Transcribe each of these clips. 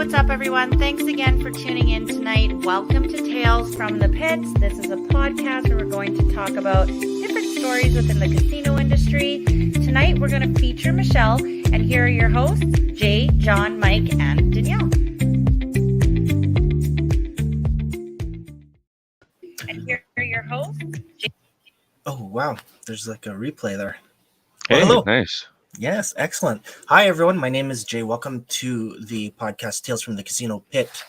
what's up, everyone? Thanks again for tuning in tonight. Welcome to Tales from the Pits. This is a podcast where we're going to talk about different stories within the casino industry. Tonight, we're going to feature Michelle, and here are your hosts, Jay, John, Mike, and Danielle. And here are your hosts, Jay. Oh, wow. There's like a replay there. Hey, well, hello. Nice. Yes, excellent. Hi, everyone. My name is Jay. Welcome to the podcast Tales from the Casino Pit.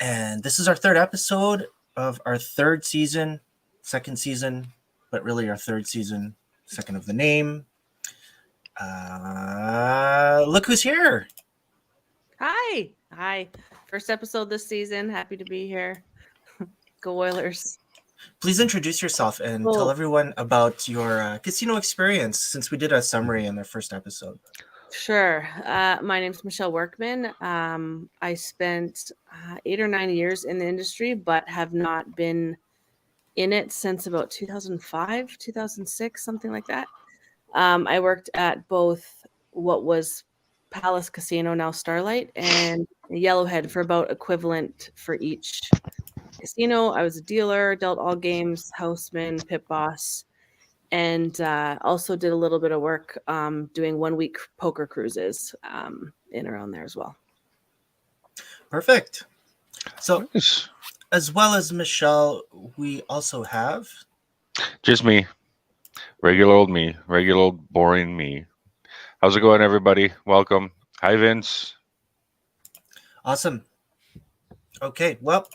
And this is our third episode of our third season, second season, but really our third season, second of the name. Look who's here. Hi. First episode this season. Happy to be here. Go Oilers. Please introduce yourself and tell everyone about your casino experience, since we did a summary in the first episode. Sure. My name's Michelle Workman. I spent 8 or 9 years in the industry, but have not been in it since about 2005, 2006, something like that. I worked at both what was Palace Casino, now Starlight, and Yellowhead for about equivalent for each casino. I was a dealer, dealt all games, houseman, pit boss, and also did a little bit of work doing 1 week poker cruises in around there as well. Perfect. So, Nice. as well as Michelle, we also have... Just me. Regular old me. Regular old boring me. How's it going, everybody? Welcome. Hi, Vince. Awesome. Okay, well,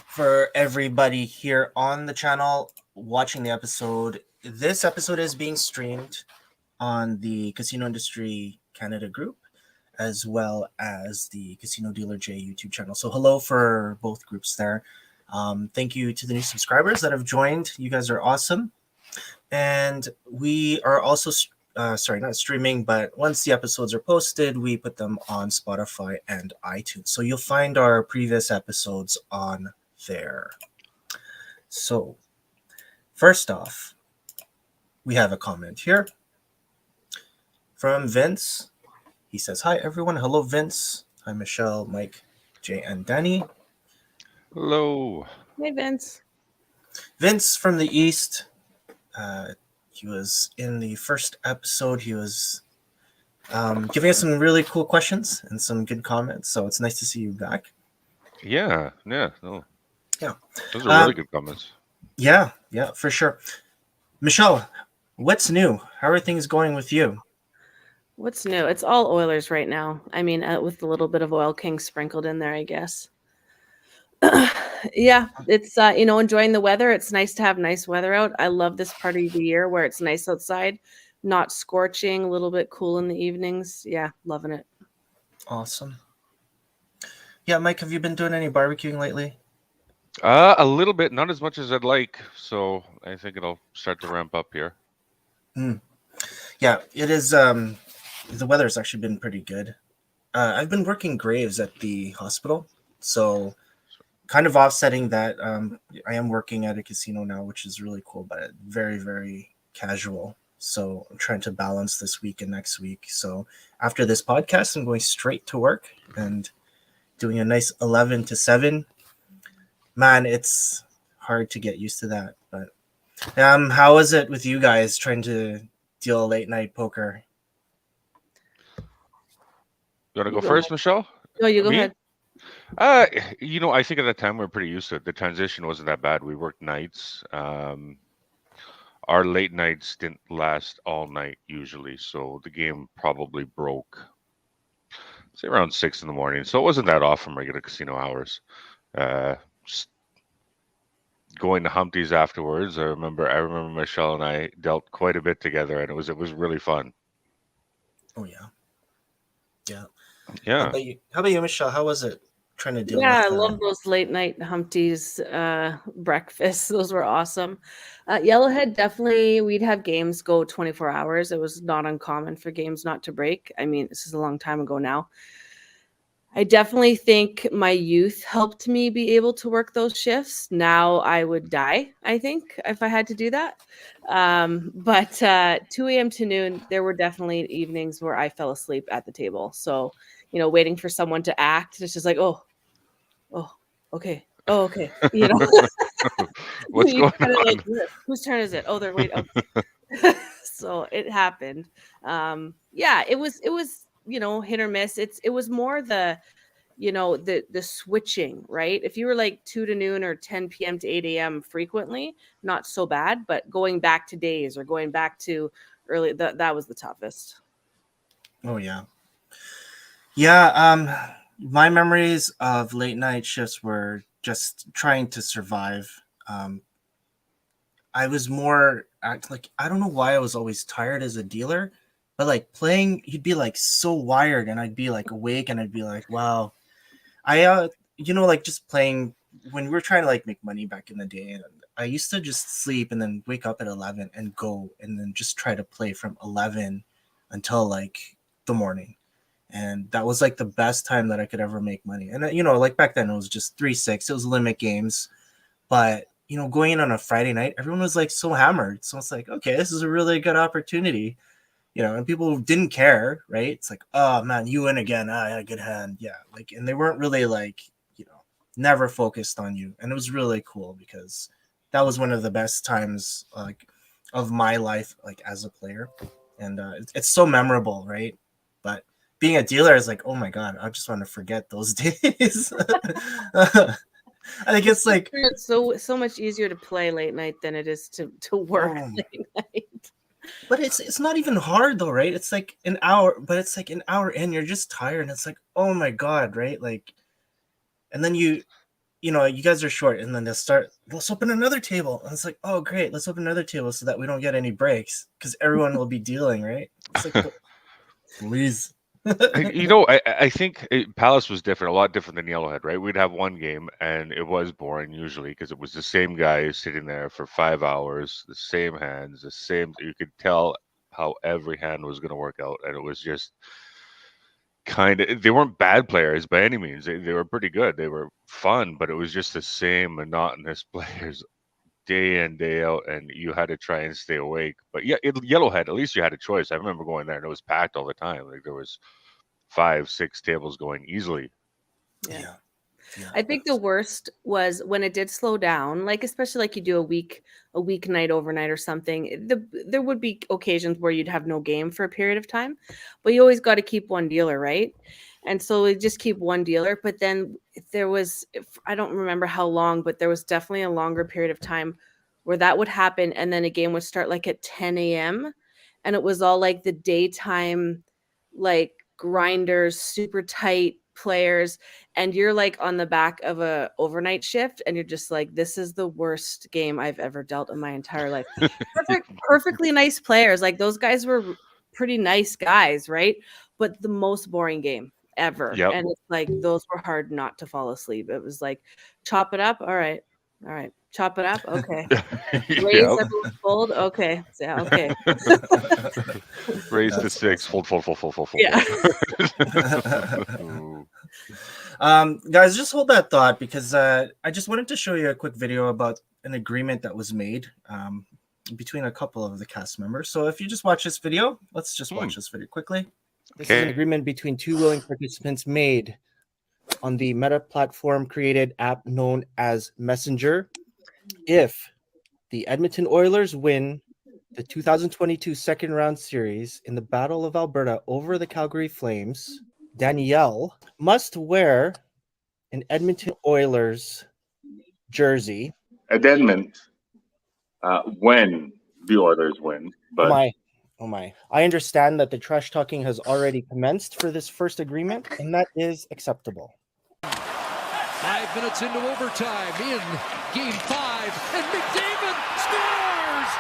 for everybody here on the channel watching the episode, this episode is being streamed on the Casino Industry Canada group, as well as the Casino Dealer J YouTube channel. So hello for both groups there. Thank you to the new subscribers that have joined. You guys are awesome. And we are also, not streaming, but once the episodes are posted, we put them on Spotify and iTunes. So you'll find our previous episodes on there. So first off, we have a comment here from Vince. He says, hi, everyone. Hello, Vince. Hi, Michelle, Mike, Jay, and Dani. Hello. Hey, Vince. Vince from the East. He was in the first episode. He was giving us some really cool questions and some good comments. So it's nice to see you back. Yeah. Yeah. Those are really good comments. Yeah, for sure. Michelle, what's new? How are things going with you? What's new? It's all Oilers right now. I mean, with a little bit of Oil King sprinkled in there, I guess. Yeah, it's enjoying the weather. It's nice to have nice weather out. I love this part of the year where it's nice outside, not scorching, a little bit cool in the evenings. Yeah, loving it. Awesome. Yeah, Mike, have you been doing any barbecuing lately? A little bit, not as much as I'd like. So I think it'll start to ramp up here. Yeah, it is. The weather's actually been pretty good. I've been working graves at the hospital, so kind of offsetting that. I am working at a casino now, which is really cool, but very, very casual. So I'm trying to balance this week and next week. So after this podcast, I'm going straight to work and doing a nice 11 to 7. Man, it's hard to get used to that. But how is it with you guys trying to deal late night poker? You want to go first, Michelle? No, you go ahead. I think at that time we were pretty used to it. The transition wasn't that bad. We worked nights. Our late nights didn't last all night usually, so the game probably broke, say, around 6 a.m. So it wasn't that off from regular casino hours. Just going to Humpty's afterwards. I remember Michelle and I dealt quite a bit together, and it was really fun. Oh yeah. Yeah. How about you, Michelle? How was it trying to deal with I love those late night Humpty's breakfasts. Those were awesome. Yellowhead, definitely, we'd have games go 24 hours. It was not uncommon for games not to break. I mean, this is a long time ago now. I definitely think my youth helped me be able to work those shifts. Now I would die, I think, if I had to do that. But 2 a.m. to noon, there were definitely evenings where I fell asleep at the table. So waiting for someone to act. It's just like, oh, okay. Oh, okay. What's You going kinda like, on? whose turn is it? Oh, they're waiting. Okay. So it happened. Yeah, it was hit or miss. It was more the switching, right? If you were like 2 to noon or 10 p.m. to 8 a.m. frequently, not so bad, but going back to days or going back to early, that was the toughest. Oh yeah. Yeah, my memories of late night shifts were just trying to survive. I was more like, I don't know why I was always tired as a dealer, but like playing, you'd be like so wired, and I'd be like awake, and I'd be like, wow. Like just playing when we were trying to like make money back in the day, and I used to just sleep and then wake up at 11 and go, and then just try to play from 11 until like the morning. And that was like the best time that I could ever make money. And like back then it was just 3-6, it was limit games. But going in on a Friday night, everyone was like so hammered. So it's like, okay, this is a really good opportunity. And people didn't care, right? It's like, oh man, you win again. I had a good hand. Yeah. Like, and they weren't really like, never focused on you. And it was really cool because that was one of the best times like of my life, like as a player. And it's so memorable, right? But being a dealer is like, oh my God, I just want to forget those days. I think it's like, It's so much easier to play late night than it is to work late night. But it's not even hard though, right? It's like an hour, but it's like an hour in, you're just tired, and it's like, oh my God, right? Like, and then you guys are short, and then let's open another table. And it's like, oh great, let's open another table so that we don't get any breaks, because everyone will be dealing, right? It's like, please. I think Palace was different, a lot different than Yellowhead, right? We'd have one game, and it was boring usually because it was the same guy sitting there for 5 hours, the same hands, the same. You could tell how every hand was going to work out, and it was just kind of. They weren't bad players by any means. They were pretty good. They were fun, but it was just the same monotonous players day in day out, and you had to try and stay awake. But yeah, Yellowhead, at least you had a choice. I remember going there, and it was packed all the time. Like there was 5-6 tables going easily. Yeah. I think the worst was when it did slow down, like especially like you do a weeknight overnight or something. There would be occasions where you'd have no game for a period of time, but you always got to keep one dealer, right? And so we just keep one dealer. But then there was, I don't remember how long, but there was definitely a longer period of time where that would happen, and then a game would start like at 10 a.m. and it was all like the daytime, like grinders, super tight players, and you're like on the back of a overnight shift, and you're just like, this is the worst game I've ever dealt in my entire life. Perfectly nice players, like those guys were pretty nice guys, right? But the most boring game ever. Yep. And it's like those were hard not to fall asleep. It was like, chop it up, all right, chop it up, okay. Raise, Yep. everyone fold, okay, yeah, okay. Raise to 6, fold. Yeah. Guys, just hold that thought, because I just wanted to show you a quick video about an agreement that was made between a couple of the cast members. So if you just watch this video, let's just watch this video quickly. This is an agreement between two willing participants made on the Meta platform created app known as Messenger. If the Edmonton Oilers win the 2022 second round series in the Battle of Alberta over the Calgary Flames, Danielle must wear an Edmonton Oilers jersey. Addendum, when the Oilers win. But Oh my. I understand that the trash talking has already commenced for this first agreement, and that is acceptable. 5 minutes into overtime in Game 5, and McDavid scores!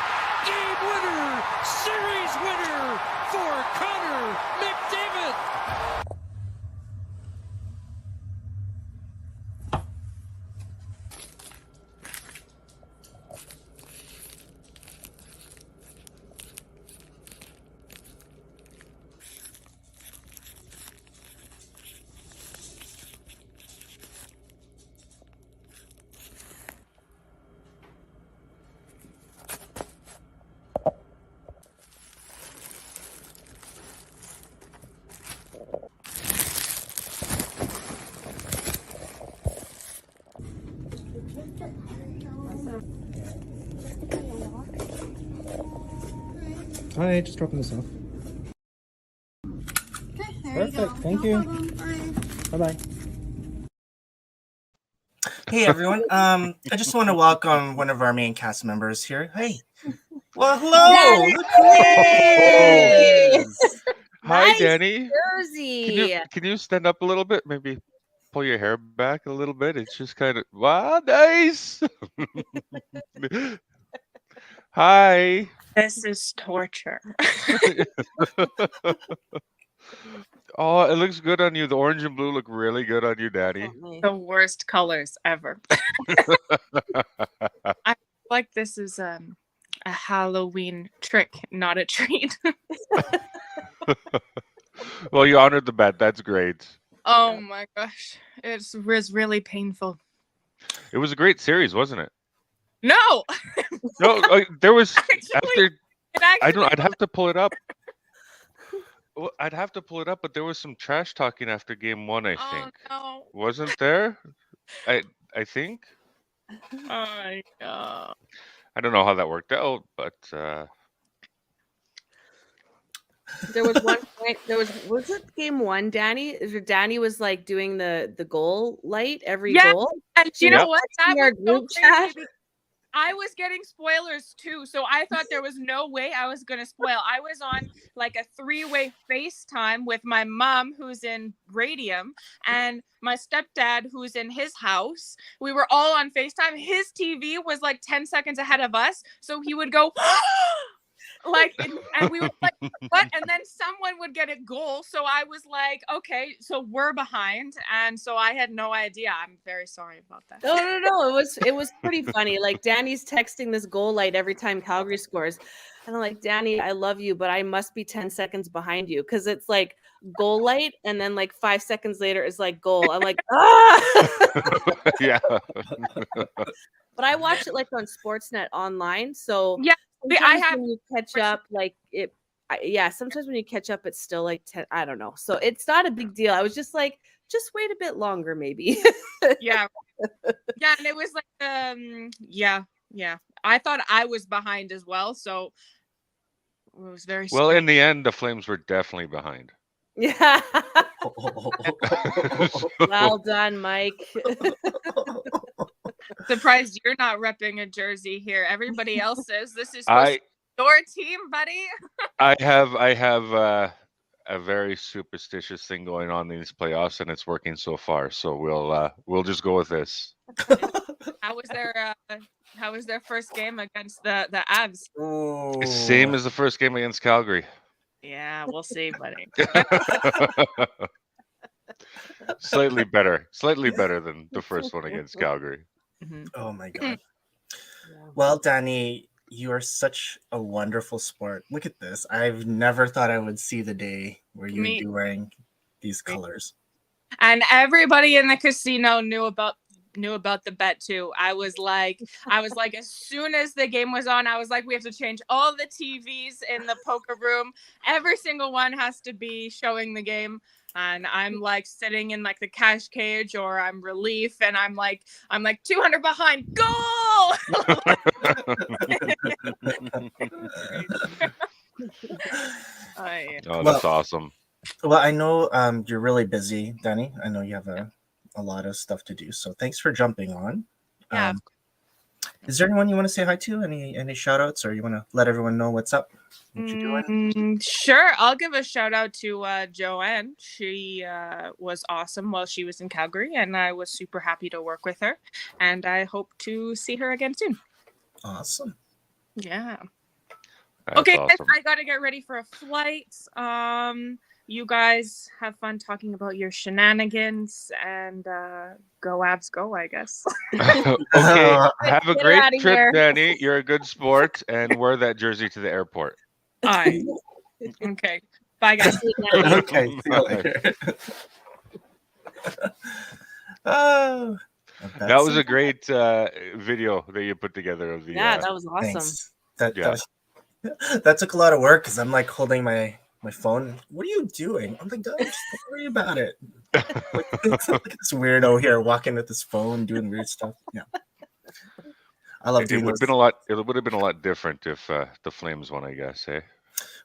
Game winner! Series winner for Connor McDavid! Hi, just dropping this off. Okay, there Perfect, you go. thank No you. problem. Bye. Bye-bye. Hey everyone. I just want to welcome one of our main cast members here. Hey. Well, hello. Look who it is. Hi, Nice Dani. Jersey. Can you stand up a little bit? Maybe pull your hair back a little bit. It's just kind of wow, nice. Hi. This is torture. Oh, it looks good on you. The orange and blue look really good on you, Dani. The worst colors ever. I feel like this is a Halloween trick, not a treat. Well, you honored the bet. That's great. Oh my gosh. It was really painful. It was a great series, wasn't it? No! No, there was Actually, after. I'd have to pull it up. Well, I'd have to pull it up, but there was some trash talking after game 1. I think no. wasn't there? I think. Oh my god. I don't know how that worked out, but There was one point. Was it game 1, Dani? Dani was like doing the goal light every goal. And you know what? That our was group so chat. crazy. I was getting spoilers too, so I thought there was no way I was gonna spoil. I was on like a 3-way FaceTime with my mom, who's in Radium, and my stepdad, who's in his house. We were all on FaceTime. His TV was like 10 seconds ahead of us, so he would go like, and we were like, what? And then someone would get a goal. So I was like, okay, so we're behind. And so I had no idea. I'm very sorry about that. No. It was pretty funny. Like Dani's texting this goal light every time Calgary scores. And I'm like, Dani, I love you, but I must be 10 seconds behind you. Cause it's like goal light. And then like 5 seconds later is like goal. I'm like, ah. Yeah. But I watch it like on Sportsnet online. So yeah. Sometimes when you catch up, like sometimes when you catch up, it's still like 10. I don't know. So it's not a big deal. I was just like, just wait a bit longer, maybe. Yeah. And it was like, yeah. I thought I was behind as well. So it was very well. strange. In the end, the Flames were definitely behind. Yeah. Well done, Mike. Surprised you're not repping a jersey here. Everybody else says this is supposed to be your team, buddy. I have a very superstitious thing going on in these playoffs, and it's working so far. So we'll just go with this. How was their first game against the Avs? Ooh. Same as the first game against Calgary. Yeah, we'll see, buddy. Slightly better than the first one against Calgary. Oh my god. Well, Dani, you are such a wonderful sport. Look at this. I've never thought I would see the day where you would be wearing these colors. And everybody in the casino knew about the bet too. I was like, as soon as the game was on, I was like, we have to change all the TVs in the poker room. Every single one has to be showing the game. And I'm like sitting in like the cash cage, or I'm relief, and I'm like 200 behind, goal! Oh, that's awesome. Well, I know you're really busy, Dani. I know you have a lot of stuff to do. So thanks for jumping on. Yeah. Is there anyone you want to say hi to? Any shout outs, or you want to let everyone know what's up? What you're doing? Sure. I'll give a shout out to Joanne. She was awesome while she was in Calgary, and I was super happy to work with her. And I hope to see her again soon. Awesome. Yeah. That's okay, awesome. guys, I got to get ready for a flight. You guys have fun talking about your shenanigans, and go Avs go, I guess. Okay, have a Get great outta trip, here. Dani. You're a good sport, and wear that jersey to the airport. All right. Okay. Bye, guys. Okay. See you later. Oh, that was a great video that you put together of the. Yeah, that was awesome. Thanks. That took a lot of work because I'm like holding my phone. What are you doing? I'm like, don't worry about it. Look at this weirdo here walking with his phone, doing weird stuff. Yeah, I love doing It would have been a lot different if the Flames won, I guess. Eh?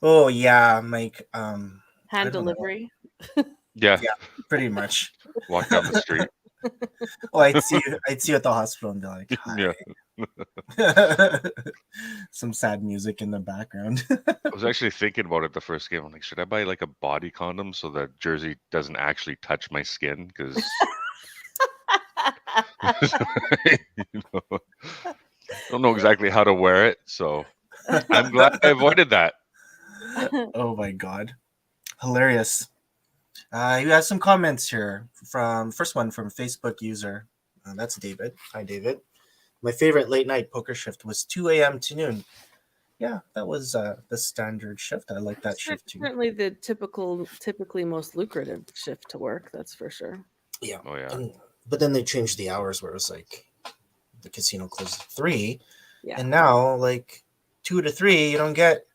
Oh yeah, Mike. I Hand don't know. delivery. Yeah. Yeah, pretty much. Walk down the street. Oh, I'd see you at the hospital and be like, Yeah. hi. Some sad music in the background. I was actually thinking about it the first game. I'm like, should I buy like a body condom so that jersey doesn't actually touch my skin? Because you know, I don't know exactly how to wear it, so I'm glad I avoided that. Oh my god, hilarious. You have some comments here from first one from Facebook user. That's David. Hi, David. My favorite late night poker shift was 2 a.m. to noon. Yeah, that was the standard shift. I like that shift too. Certainly the typically most lucrative shift to work. That's for sure. Yeah. Oh yeah. But then they changed the hours where it was like the casino closed at 3. Yeah. And now, like 2 to 3, you don't get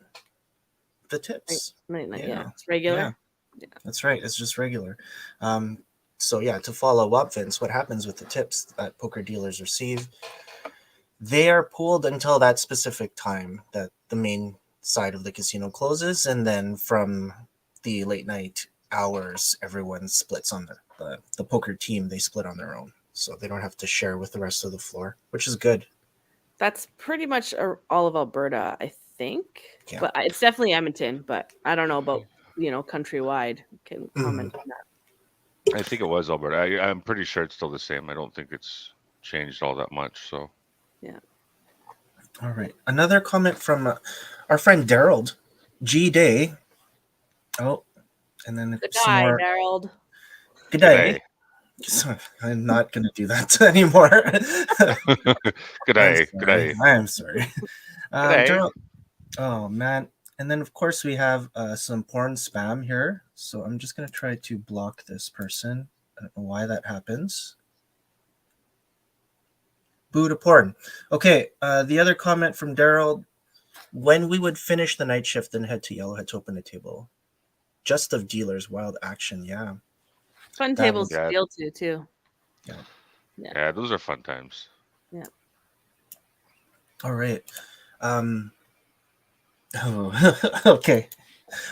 the tips. Yeah. It's regular. Yeah. That's right. It's just regular. So yeah, to follow up, Vince, what happens with the tips that poker dealers receive? They are pooled until that specific time that the main side of the casino closes, and then from the late night hours, everyone splits on the poker team. They split on their own, so they don't have to share with the rest of the floor, which is good. That's pretty much all of Alberta, I think. Yeah. But it's definitely Edmonton. But I don't know about countrywide. Can comment on that. I think it was Alberta. I'm pretty sure it's still the same. I don't think it's changed all that much. So. Yeah. All right. Another comment from our friend Daryl G Day. Oh, and then Good some day, more. Daryl. Good day. I'm not going to do that anymore. Good day. Good day. I'm sorry. Good day. Daryl, oh man. And then of course we have some porn spam here. So I'm just going to try to block this person. I don't know why that happens. Boo to porn. Okay, the other comment from Daryl: when we would finish the night shift and head to Yellowhead to open a table, just of dealers, wild action. Yeah, Fun That tables was- to deal to too. Yeah, those are fun times. Yeah. all right. Okay.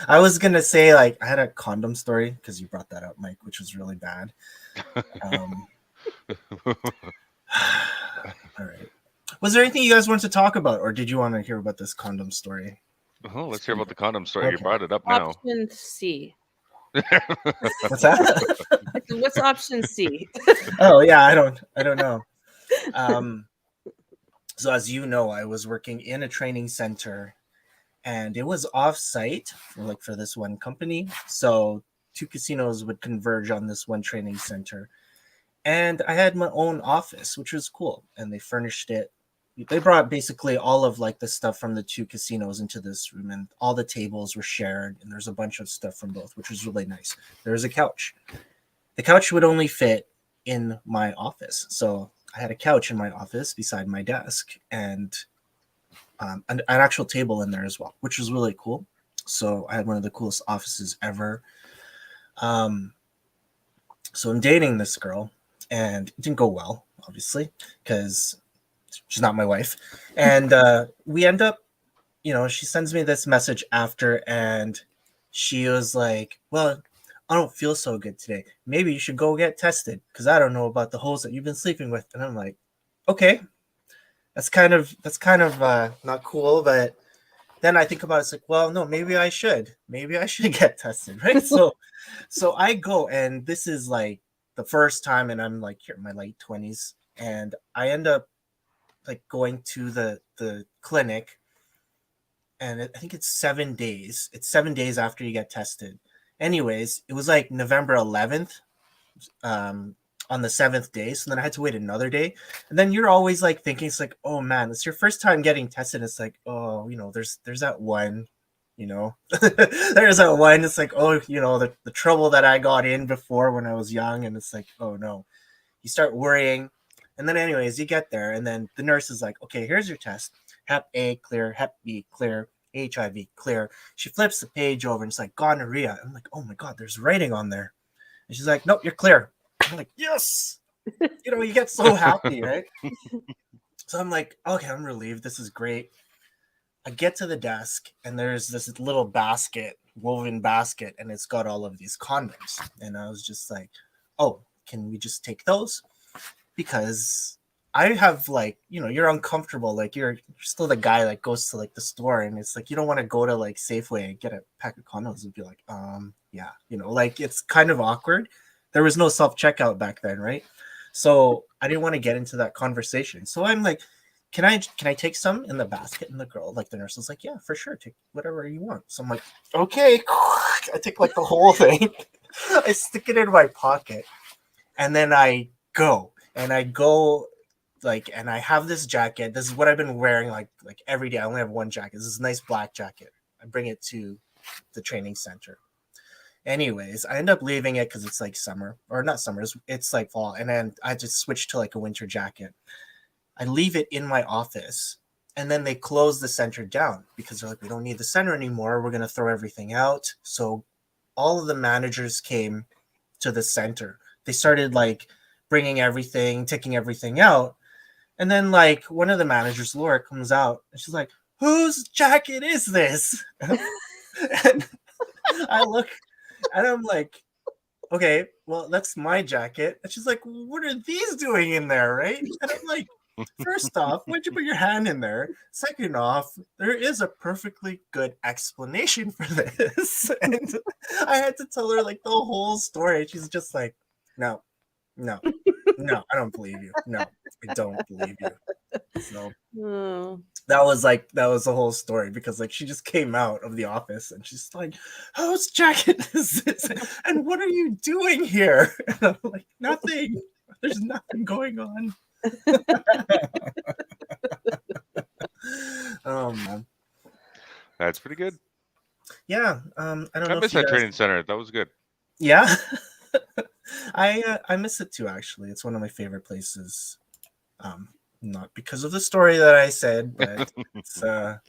I was gonna say like I had a condom story because you brought that up, Mike, which was really bad. All right. Was there anything you guys wanted to talk about, or did you want to hear about this condom story? Oh, let's hear about the condom story. Okay. You brought it up now. Option C. What's that? What's option C? Oh yeah, I don't know. So as you know, I was working in a training center, and it was off-site for this one company. So 2 casinos would converge on this one training center, and I had my own office, which was cool. And they furnished it. They brought basically all of like the stuff from the 2 casinos into this room, and all the tables were shared, and there's a bunch of stuff from both, which was really nice. There was a couch. The couch would only fit in my office, so I had a couch in my office beside my desk, and an actual table in there as well, which was really cool. So I had one of the coolest offices ever. So I'm dating this girl, and it didn't go well, obviously, because she's not my wife. And we end up, she sends me this message after, and she was like, well, I don't feel so good today. Maybe you should go get tested because I don't know about the hoes that you've been sleeping with. And I'm like, okay, that's kind of not cool. But then I think about it, it's like, well, no, maybe I should get tested, right? So I go, and this is like the first time, and I'm like here in my late 20s, and I end up like going to the clinic, and I think it's 7 days. It's 7 days after you get tested. Anyways, it was like November 11th on the 7th day. So then I had to wait another day. And then you're always like thinking, it's like, oh man, it's your first time getting tested. It's like, oh, there's that one, there's that one. It's like, oh, the trouble that I got in before when I was young. And it's like, oh no, you start worrying. And then anyways, you get there, and then the nurse is like, okay, here's your test. Hep A clear, Hep B clear, HIV clear. She flips the page over, and it's like gonorrhea. I'm like, oh my God, there's writing on there. And she's like, nope, you're clear. I'm like, yes. You get so happy, right? So I'm like, okay, I'm relieved. This is great. I get to the desk and there's this little basket, woven basket, and it's got all of these condoms. And I was just like, oh, can we just take those? Because I have like, you're uncomfortable. Like you're still the guy that goes to like the store and it's like, you don't want to go to like Safeway and get a pack of condoms and be like, yeah, like it's kind of awkward. There was no self-checkout back then, right? So I didn't want to get into that conversation. So I'm like, can I take some in the basket? And the girl, like the nurse was like, yeah, for sure. Take whatever you want. So I'm like, okay. I take like the whole thing. I stick it in my pocket. And then I go like, and I have this jacket. This is what I've been wearing like every day. I only have one jacket. This is a nice black jacket. I bring it to the training center. Anyways, I end up leaving it because it's like summer, or not summer, it's like fall. And then I just switch to like a winter jacket. I leave it in my office, and then they close the center down because they're like, we don't need the center anymore. We're going to throw everything out. So all of the managers came to the center. They started like bringing everything, taking everything out. And then like one of the managers, Laura, comes out and she's like, whose jacket is this? And I look and I'm like, okay, well, that's my jacket. And she's like, what are these doing in there, right? And I'm like, first off, why'd you put your hand in there? Second off, there is a perfectly good explanation for this. And I had to tell her like the whole story. She's just like, no, I don't believe you. No, I don't believe you. So that was the whole story, because like she just came out of the office and she's like, whose jacket is this? And what are you doing here? And I'm like, nothing. There's nothing going on. Oh man, That's pretty good. yeah. I don't know. I miss that training center. That was good. Yeah. I miss it too. Actually, it's one of my favorite places. Not because of the story that I said, but it's there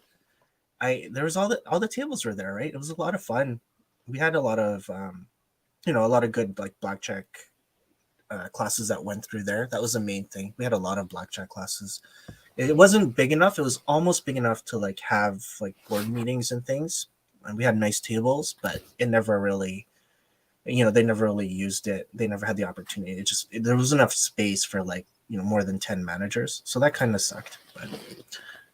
was all the tables were there, right? It was a lot of fun. We had a lot of a lot of good like blackjack classes that went through there. That was the main thing. We had a lot of blackjack classes. It wasn't big enough. It was almost big enough to like have like board meetings and things. And we had nice tables, but it never really, they never really used it. They never had the opportunity. There was enough space for like, more than 10 managers. So that kind of sucked. But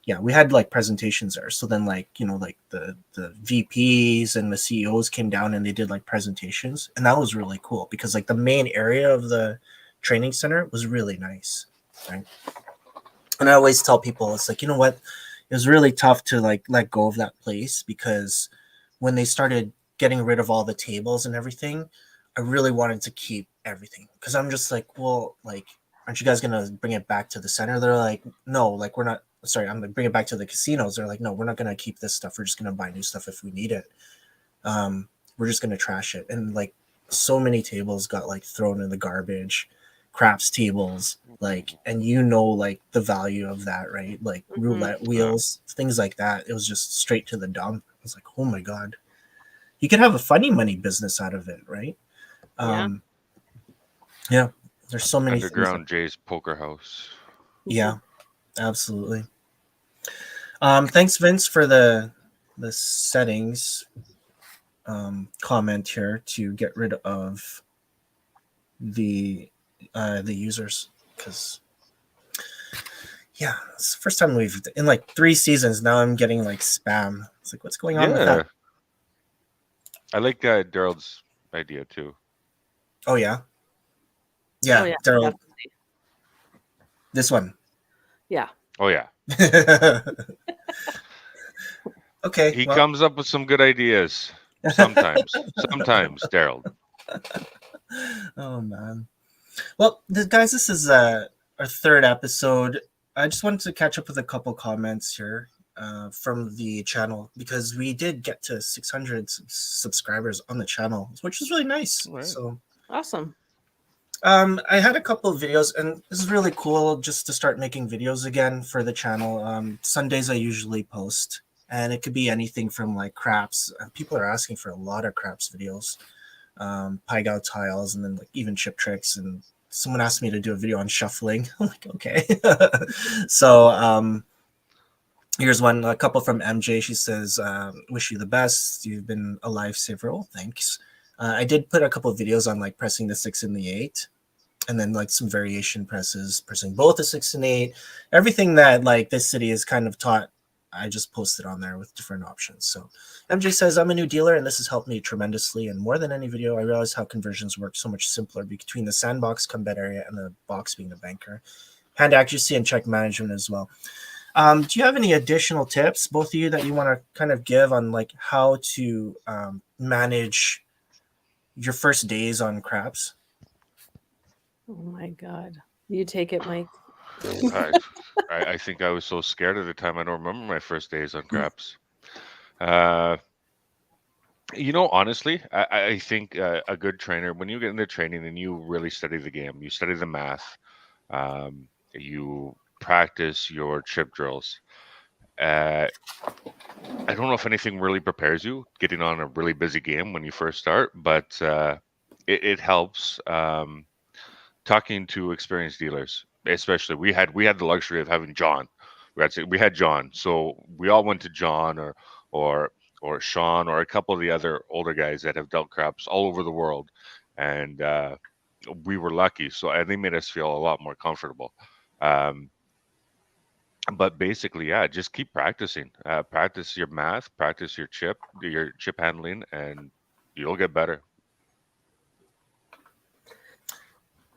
yeah, we had like presentations there. So then like, like the VPs and the CEOs came down and they did like presentations. And that was really cool because like the main area of the training center was really nice. Right. And I always tell people, it's like, you know what? It was really tough to like let go of that place, because when they started getting rid of all the tables and everything, I really wanted to keep everything. Because I'm just like, well, like, aren't you guys going to bring it back to the center? They're like, no, like, we're not. Sorry, I'm going to bring it back to the casinos. They're like, no, we're not going to keep this stuff. We're just going to buy new stuff if we need it. We're just going to trash it. And like so many tables got like thrown in the garbage, craps tables, like, and like the value of that, right? Like roulette wheels, things like that. It was just straight to the dump. I was like, oh my God, you could have a funny money business out of it, right? Yeah. There's so many Underground Jay's Poker House. Yeah, absolutely. Thanks, Vince, for the settings comment here to get rid of the users, because it's the first time we've in like 3 seasons now I'm getting like spam. It's like, what's going on with that? I like Daryl's idea too. Oh yeah, Daryl. Definitely. This one. Yeah. Oh yeah. Okay. He comes up with some good ideas. Sometimes, Daryl. Oh man. Well, guys, this is our 3rd episode. I just wanted to catch up with a couple comments here from the channel, because we did get to 600 subscribers on the channel, which was really nice. Right. So Awesome. I had a couple of videos, and this is really cool just to start making videos again for the channel. Sundays I usually post, and it could be anything from like craps. People are asking for a lot of craps videos, pie gow tiles, and then like even chip tricks. And someone asked me to do a video on shuffling. I'm like, okay. So Here's a couple from MJ. She says, "Wish you the best. You've been a lifesaver." Oh, thanks. I did put a couple of videos on like pressing the 6 and the 8, and then like some variation presses, pressing both the 6 and 8. Everything that like this city is kind of taught, I just posted on there with different options. So MJ says, "I'm a new dealer, and this has helped me tremendously. And more than any video, I realized how conversions work so much simpler between the sandbox combat area and the box being the banker. Hand accuracy and check management as well." Do you have any additional tips, both of you, that you want to kind of give on like how to manage your first days on craps? Oh my God. You take it, Mike. I think I was so scared at the time. I don't remember my first days on craps. Honestly, I think a good trainer, when you get into training and you really study the game, you study the math, you practice your chip drills. I don't know if anything really prepares you getting on a really busy game when you first start, but it helps. Talking to experienced dealers, especially we had the luxury of having John. We had John, so we all went to John or Sean or a couple of the other older guys that have dealt craps all over the world, and we were lucky. So and they made us feel a lot more comfortable. But basically, yeah, just keep practicing. Practice your math, practice your chip handling, and you'll get better.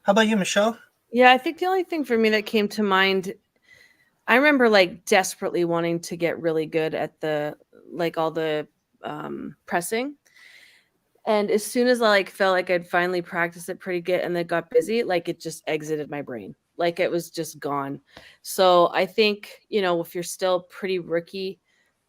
How about you, Michelle? Yeah, I think the only thing for me that came to mind, I remember like desperately wanting to get really good at the all the pressing. And as soon as I like felt like I'd finally practiced it pretty good and then got busy, like it just exited my brain. Like it was just gone. So I think, if you're still pretty rookie,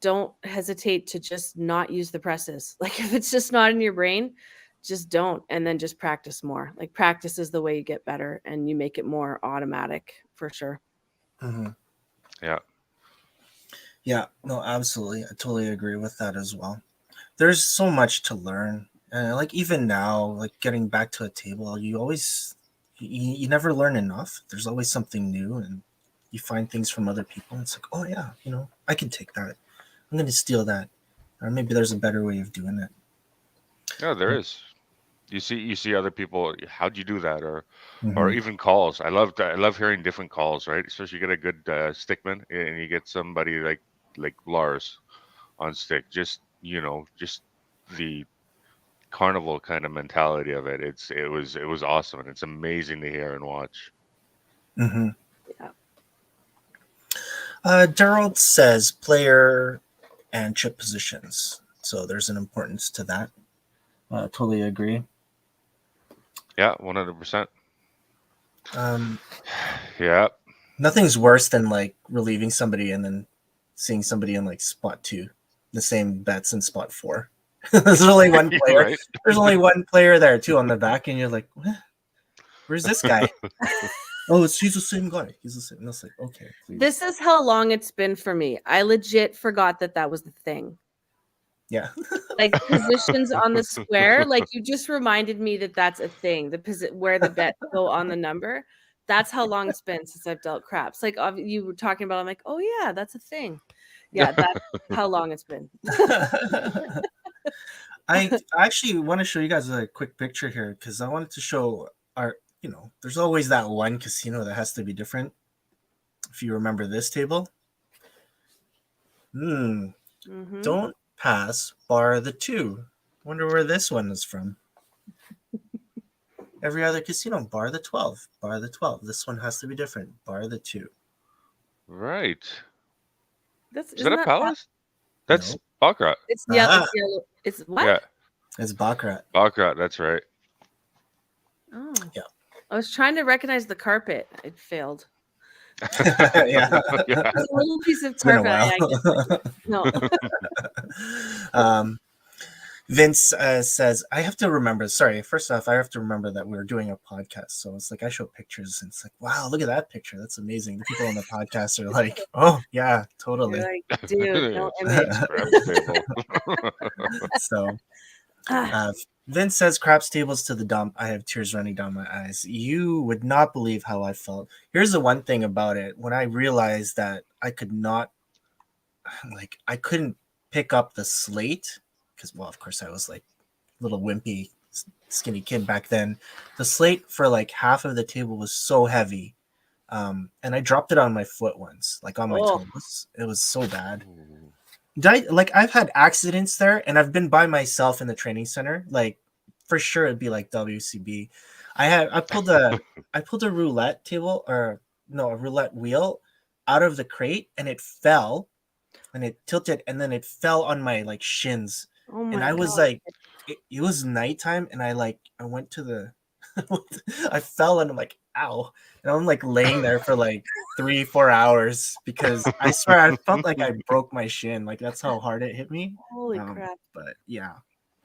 don't hesitate to just not use the presses. Like if it's just not in your brain, just don't. And then just practice more. Like practice is the way you get better and you make it more automatic for sure. Mm-hmm. Yeah. Yeah, no, absolutely. I totally agree with that as well. There's so much to learn. Like even now, like getting back to a table, you never learn enough. There's always something new, and you find things from other people. And it's like, oh yeah, I can take that. I'm going to steal that, or maybe there's a better way of doing it. Yeah, there is. You see other people. How'd you do that? Or Mm-hmm. even calls. I love hearing different calls. Right, especially you get a good stickman and you get somebody like Lars on stick. Just the carnival kind of mentality of it. It was awesome, and it's amazing to hear and watch. Mm-hmm. Yeah. Gerald says player and chip positions. So there's an importance to that. Totally agree. Yeah, 100%. Yeah. Nothing's worse than like relieving somebody and then seeing somebody in like spot 2, the same bets in spot 4. There's only one player. Right? There's only one player there too on the back, and you're like, what? Where's this guy? Oh, he's the same guy. He's the same. And it's like, okay, please. This is how long it's been for me. I legit forgot that was the thing. Yeah. Like positions on the square. Like you just reminded me that's a thing. Where the bets go on the number. That's how long it's been since I've dealt craps. Like you were talking about, I'm like, oh yeah, that's a thing. Yeah, that's how long it's been. I actually want to show you guys a quick picture here because I wanted to show there's always that one casino that has to be different. If you remember this table. Mm-hmm. Don't pass bar the 2. Wonder where this one is from. Every other casino, bar the 12. Bar the 12. This one has to be different. Bar the 2. Right. Is that a palace? That's no. Baccarat. It's yellow. It's what? Yeah. It's Baccarat. Baccarat, that's right. Oh. Yeah. I was trying to recognize the carpet. It failed. Yeah. It's a little piece of carpet. No. Vince says, I have to remember. Sorry, first off, I have to remember that we're doing a podcast. So it's like I show pictures and it's like, wow, look at that picture. That's amazing. The people on the podcast are like, oh, yeah, totally. You're like, dude, no image. So Vince says, craps tables to the dump. I have tears running down my eyes. You would not believe how I felt. Here's the one thing about it. When I realized that I could not like I couldn't pick up the slate because, well, of course I was like little wimpy skinny kid back then. The slate for like half of the table was so heavy, and I dropped it on my foot once, like on my Oh. toes. It was so bad. Ooh. Like I've had accidents there, and I've been by myself in the training center. Like for sure, it'd be like WCB. I pulled a roulette table, or no, a roulette wheel out of the crate, and it fell, and it tilted, and then it fell on my like shins, Oh my and I was God. like, it was nighttime, and I went to the, I fell, and I'm like, ow, and I'm like laying there for like 3-4 hours because I swear I felt like I broke my shin, like that's how hard it hit me. Holy crap. But yeah,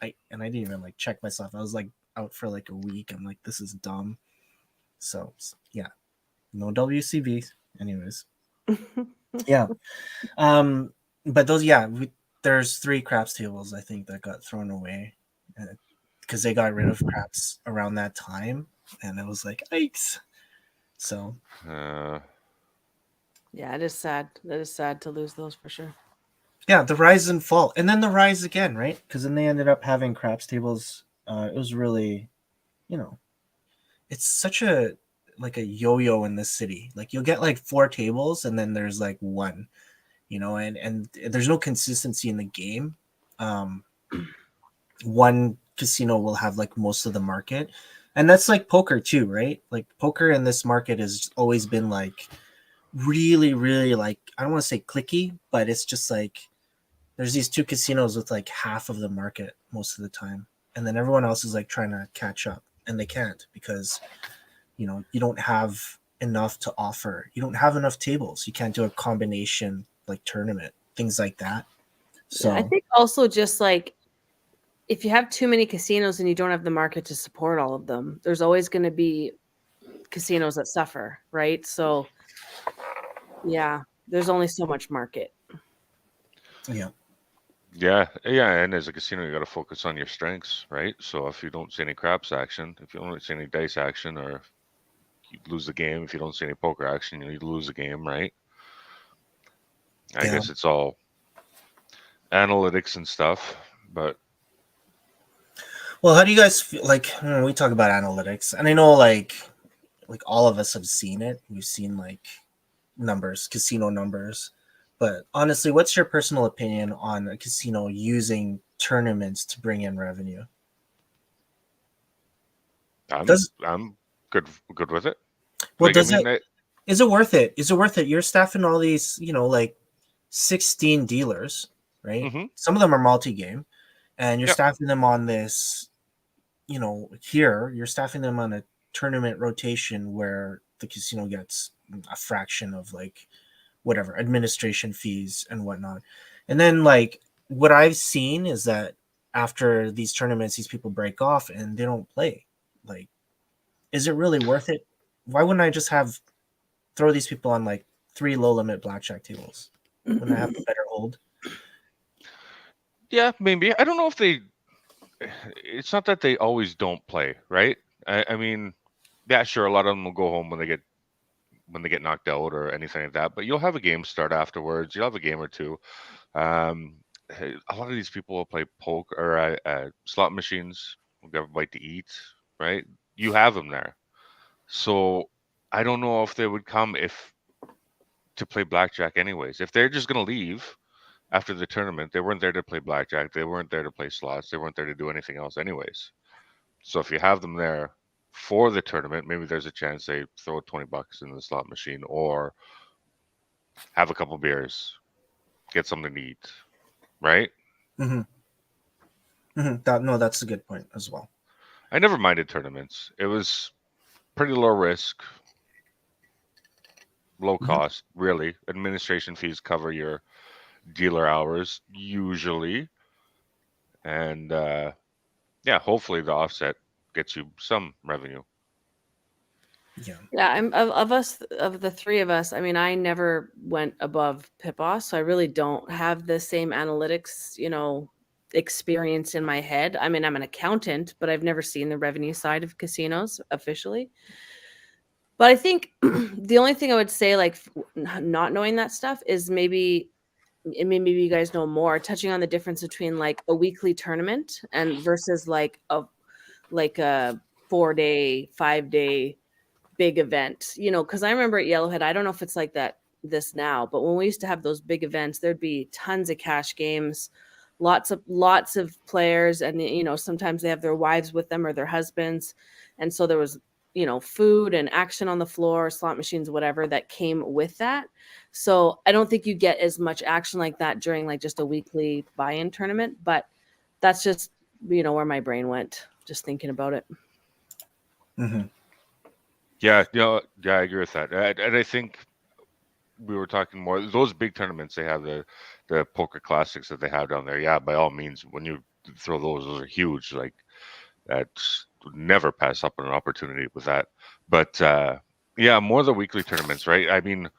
I didn't even like check myself. I was like out for like a week. I'm like, this is dumb. So yeah, no WCB. Anyways, yeah. But those, yeah, there's 3 craps tables I think that got thrown away because they got rid of craps around that time, and it was like, yikes. So Yeah, it is sad. That is sad to lose those for sure. yeah, the rise and fall, and then the rise again, right? Because then they ended up having craps tables. It was really, you know, it's such a like a yo-yo in this city. Like you'll get like 4 tables, and then there's like 1, and there's no consistency in the game. One casino will have like most of the market, and that's like poker too, right? Like poker in this market has always been like really, really, like, I don't want to say clicky, but it's just like there's these 2 casinos with like half of the market most of the time, and then everyone else is like trying to catch up, and they can't because you don't have enough to offer. You don't have enough tables. You can't do a combination like tournament, things like that. So Yeah, I think also just like if you have too many casinos and you don't have the market to support all of them, there's always going to be casinos that suffer, right? So yeah, there's only so much market. yeah. Yeah, and as a casino, you got to focus on your strengths, right? So if you don't see any craps action, if you don't see any dice action, or you lose the game, if you don't see any poker action, you lose the game, right? I Yeah. guess it's all analytics and stuff, but Well, how do you guys feel like when we talk about analytics? And I know like all of us have seen it. We've seen like numbers, casino numbers. But honestly, what's your personal opinion on a casino using tournaments to bring in revenue? I'm good with it. Well, Like, does it is it worth it? Is it worth it? You're staffing all these, like 16 dealers, right? Mhm. Some of them are multi-game, and you're Yep. staffing them on this, here you're staffing them on a tournament rotation where the casino gets a fraction of like whatever administration fees and whatnot. And then like what I've seen is that after these tournaments, these people break off and they don't play. Like, is it really worth it? Why wouldn't I just throw these people on like 3 low limit blackjack tables? Wouldn't I have a better hold? Yeah, maybe. I don't know if they. It's not that they always don't play, right? I mean, yeah, sure. A lot of them will go home when they get knocked out or anything like that. But you'll have a game start afterwards. You'll have a game or two. A lot of these people will play poker or slot machines. Will get a bite to eat, right? You have them there, so I don't know if they would come if to play blackjack anyways. If they're just gonna leave after the tournament, they weren't there to play blackjack. They weren't there to play slots. They weren't there to do anything else anyways. So if you have them there for the tournament, maybe there's a chance they throw $20 in the slot machine or have a couple beers, get something to eat, right? Mm-hmm. Mm-hmm. No, that's a good point as well. I never minded tournaments. It was pretty low risk, low cost, really. Administration fees cover your dealer hours usually, and yeah, hopefully the offset gets you some revenue. Yeah. I'm of the 3 of us. I mean, I never went above PIPOS, so I really don't have the same analytics, experience in my head. I mean, I'm an accountant, but I've never seen the revenue side of casinos officially. But I think the only thing I would say, like not knowing that stuff, is maybe maybe you guys know more, touching on the difference between like a weekly tournament and versus like a 4-day, 5-day big event, because I remember at Yellowhead, I don't know if it's like that this now, but when we used to have those big events, there'd be tons of cash games, lots of players, and sometimes they have their wives with them or their husbands, and so there was food and action on the floor, slot machines, whatever that came with that. So I don't think you get as much action like that during like just a weekly buy-in tournament, but that's just where my brain went just thinking about it. Mm-hmm. Yeah, I agree with that. And I think we were talking more those big tournaments. They have the poker classics that they have down there. Yeah, by all means, when you throw those are huge. Like that's never pass up on an opportunity with that. But yeah, more the weekly tournaments, right? I mean,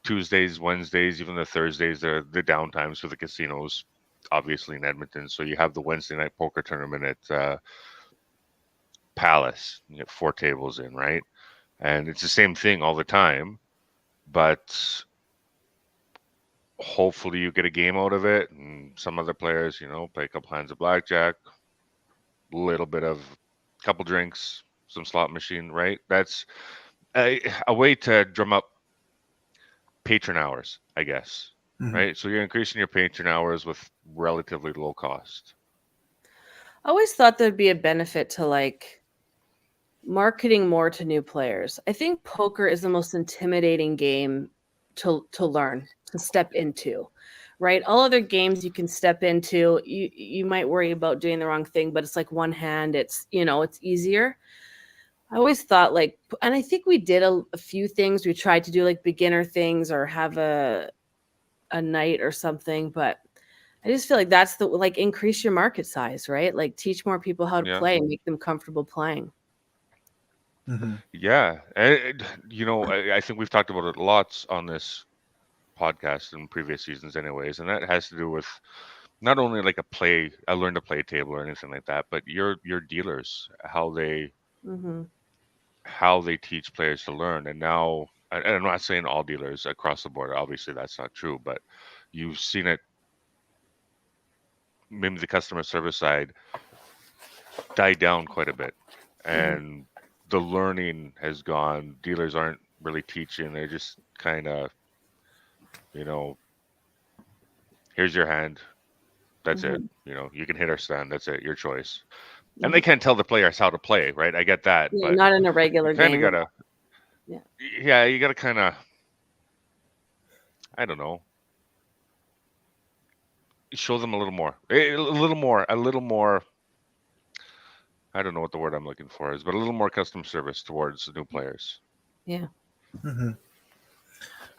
Tuesdays, Wednesdays, even the Thursdays, they're the downtimes for the casinos, obviously in Edmonton. So you have the Wednesday night poker tournament at Palace. You get 4 tables in, right? And it's the same thing all the time, but hopefully you get a game out of it. And some other players, play a couple hands of blackjack, a little bit of couple drinks, some slot machine, right? That's a way to drum up patron hours, I guess, Mm-hmm. right? So you're increasing your patron hours with relatively low cost. I always thought there'd be a benefit to like marketing more to new players. I think poker is the most intimidating game to learn, to step into, right? All other games you can step into, you might worry about doing the wrong thing, but it's like one hand, it's it's easier. I always thought like, and I think we did a few things. We tried to do like beginner things or have a night or something, but I just feel like that's the like increase your market size, right? Like teach more people how to Yeah. play and make them comfortable playing. Mm-hmm. Yeah. And, I think we've talked about it lots on this podcast in previous seasons anyways, and that has to do with not only like a learn to play table or anything like that, but your dealers, Mm-hmm. how they teach players to learn. And now, and I'm not saying all dealers across the board, obviously that's not true, but you've seen it, maybe the customer service side die down quite a bit. And the learning has gone. Dealers aren't really teaching. They're just kind of, here's your hand. That's it. You can hit or stand. That's it. Your choice. And they can't tell the players how to play, right? I get that. Yeah, but not in a regular you kind of game. gotta, Yeah. you gotta kind of, I don't know, show them a little more. I don't know what the word I'm looking for is, but a little more customer service towards new players. Yeah. Mm-hmm.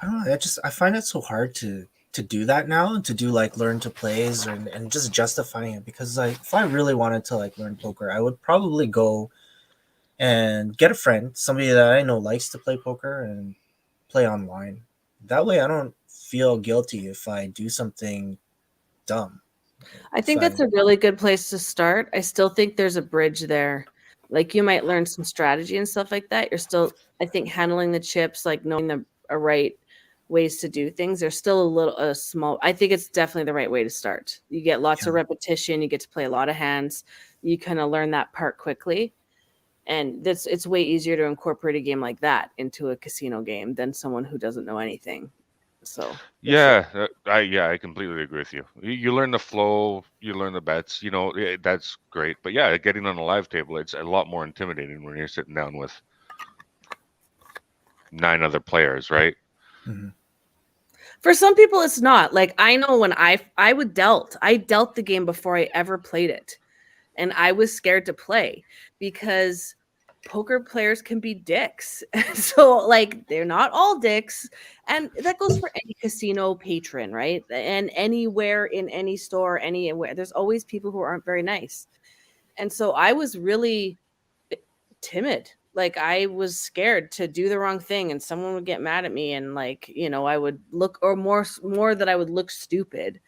I don't know. I find it so hard to do that now, and to do like learn to plays and just justifying it, because like if I really wanted to like learn poker, I would probably go and get a friend, somebody that I know likes to play poker, and play online. That way I don't feel guilty if I do something dumb. I think that's a really good place to start. I still think there's a bridge there. Like you might learn some strategy and stuff like that. You're still, I think, handling the chips, like knowing the right ways to do things. There's still a small, I think it's definitely the right way to start. You get lots of repetition. You get to play a lot of hands. You kind of learn that part quickly. And it's way easier to incorporate a game like that into a casino game than someone who doesn't know anything. So yeah, I completely agree with you. You learn the flow, you learn the bets. That's great. But yeah, getting on a live table, it's a lot more intimidating when you're sitting down with 9 other players, right? Mm-hmm. For some people, it's not. Like I know when I dealt the game before I ever played it, and I was scared to play because poker players can be dicks. So like they're not all dicks, and that goes for any casino patron, right? And anywhere in any store, anywhere, there's always people who aren't very nice. And so I was really timid. Like I was scared to do the wrong thing and someone would get mad at me, and like I would look, or more that I would look stupid.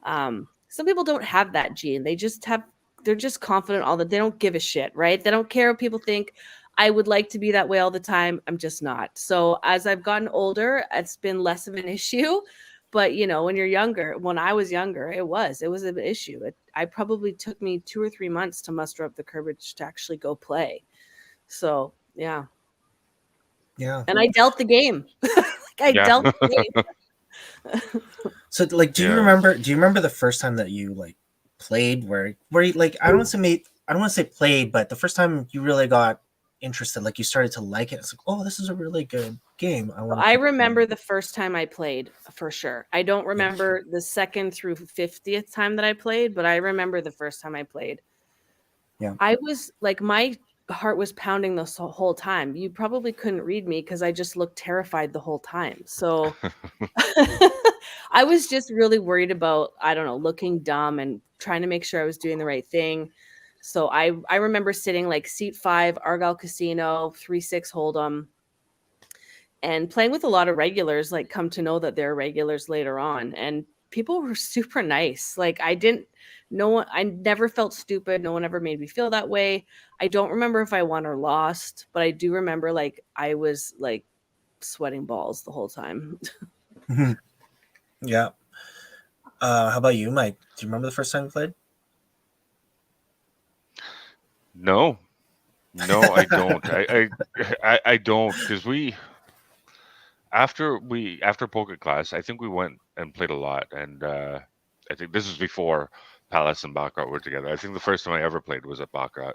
Some people don't have that gene. They're just confident all that. They don't give a shit, right? They don't care what people think. I would like to be that way all the time. I'm just not. So as I've gotten older, it's been less of an issue. But when you're younger, when I was younger, it was an issue. I probably took me 2 or 3 months to muster up the courage to actually go play. So yeah. And I dealt the game. Dealt the game. So like, do you remember the first time that you like played where you like, I don't want to say played, but the first time you really got interested, like you started to like it. It's like, oh, this is a really good game. I remember the first time I played for sure. I don't remember the second through 50th time that I played, but I remember the first time I played. Yeah. I was like, my heart was pounding the whole time. You probably couldn't read me because I just looked terrified the whole time. So I was just really worried about, I don't know, looking dumb and trying to make sure I was doing the right thing. So I remember sitting like seat 5, Argyle Casino, 3-6 Hold'em, and playing with a lot of regulars, like come to know that they're regulars later on. And people were super nice. Like I never felt stupid. No one ever made me feel that way. I don't remember if I won or lost, but I do remember like I was like sweating balls the whole time. Yeah. How about you, Mike? Do you remember the first time you played? No, I don't. I don't, because after poker class, I think we went and played a lot, and I think this was before Palace and Baccarat were together. I think the first time I ever played was at Baccarat.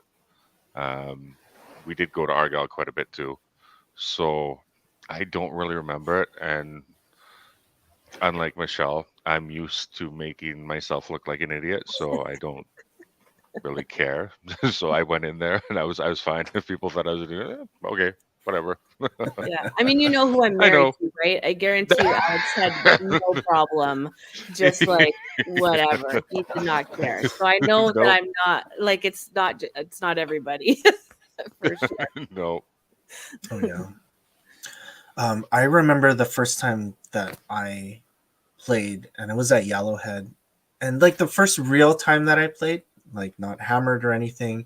We did go to Argyle quite a bit too, so I don't really remember it. And unlike Michelle, I'm used to making myself look like an idiot, so I don't really care. So I went in there and I was fine. If people thought I was doing okay, whatever. Yeah, I mean, who I'm married to, right? I guarantee Alex had no problem, just like whatever. He did not care. So I know that I'm not like it's not everybody for sure. No. Oh yeah. I remember the first time that I played, and it was at Yellowhead, and like the first real time that I played, like not hammered or anything.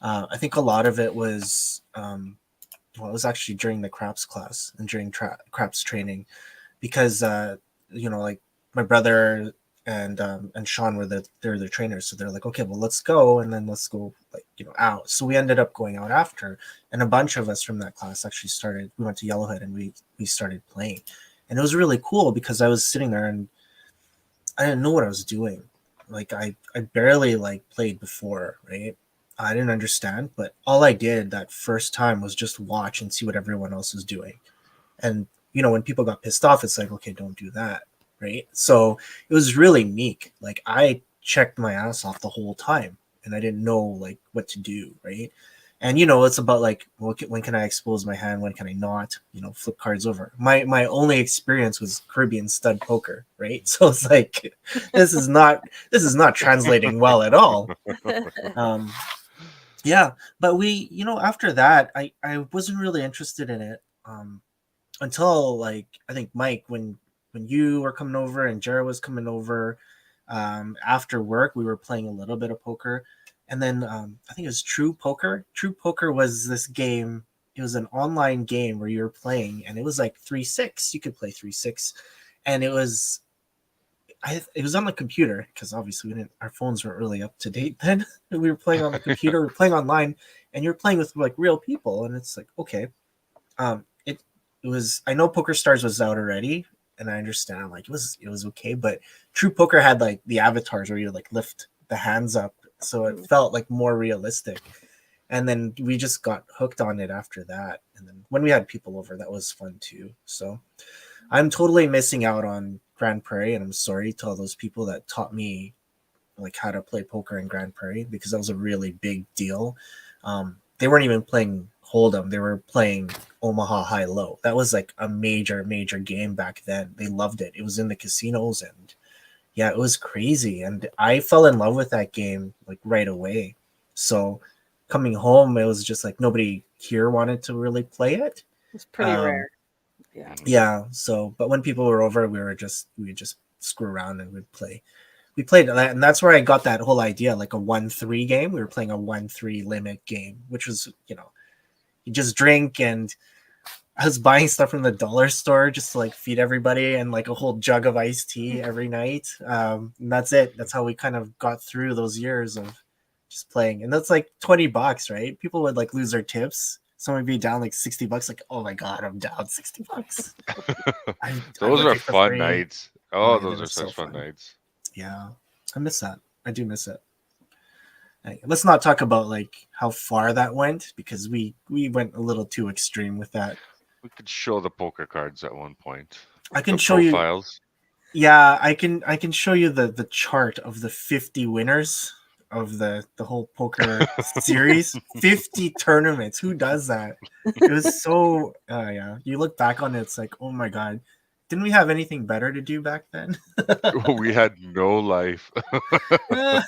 I think a lot of it was it was actually during the craps class and during craps training, because like my brother and Sean were they're the trainers, so they're like, okay, well let's go, and then let's go like out. So we ended up going out after, and a bunch of us from that class actually we went to Yellowhead and we started playing, and it was really cool because I was sitting there and I didn't know what I was doing. Like I barely like played before, right? I didn't understand, but all I did that first time was just watch and see what everyone else was doing. And when people got pissed off, it's like, okay, don't do that, right? So it was really meek. Like I checked my ass off the whole time, and I didn't know like what to do, right? And it's about like, when can I expose my hand? When can I not? Flip cards over. My only experience was Caribbean stud poker, right? So it's like, this is not translating well at all. Yeah, but we, after that, I wasn't really interested in it until like I think Mike, when you were coming over and Jared was coming over, after work we were playing a little bit of poker. And then I think it was True Poker. True Poker was this game. It was an online game where you were playing, and it was like 3-6. You could play 3-6, and it was on the computer because obviously our phones weren't really up to date then. We were playing on the computer. We were playing online, and you're playing with like real people, and it's like, okay. It was. I know Poker Stars was out already, and I understand like it was okay, but True Poker had like the avatars where you like lift the hands up. So it felt like more realistic. And then we just got hooked on it after that. And then when we had people over, that was fun too. So I'm totally missing out on Grand Prairie, and I'm sorry to all those people that taught me like how to play poker in Grand Prairie, because that was a really big deal. They weren't even playing Hold'em. They were playing Omaha High Low. That was like a major game back then. They loved it. It was in the casinos, and yeah, it was crazy. And I fell in love with that game like right away. So coming home, it was just like nobody here wanted to really play it. It's pretty rare. Yeah. Yeah. So, but when people were over, we would just screw around and we'd play. We played that, and that's where I got that whole idea, like a 1-3 game. We were playing a 1-3 limit game, which was, you just drink. And I was buying stuff from the dollar store just to like feed everybody and like a whole jug of iced tea every night. And that's it. That's how we kind of got through those years of just playing. And that's like $20, right? People would like lose their tips. Someone would be down like $60. Like, oh my God, I'm down $60. Those are fun free. nights. Oh, Oh, yeah, those they are were so such fun fun. nights. Yeah, I miss that. I do miss it. Hey, let's not talk about like how far that went because we went a little too extreme with that. We could show the poker cards at one point. I can The show you. profiles. Yeah, I can show you the chart of the 50 winners of the whole poker series. 50 tournaments. Who does that? It was so yeah. You look back on it, it's like, oh my God. Didn't we have anything better to do back then? We had no life. I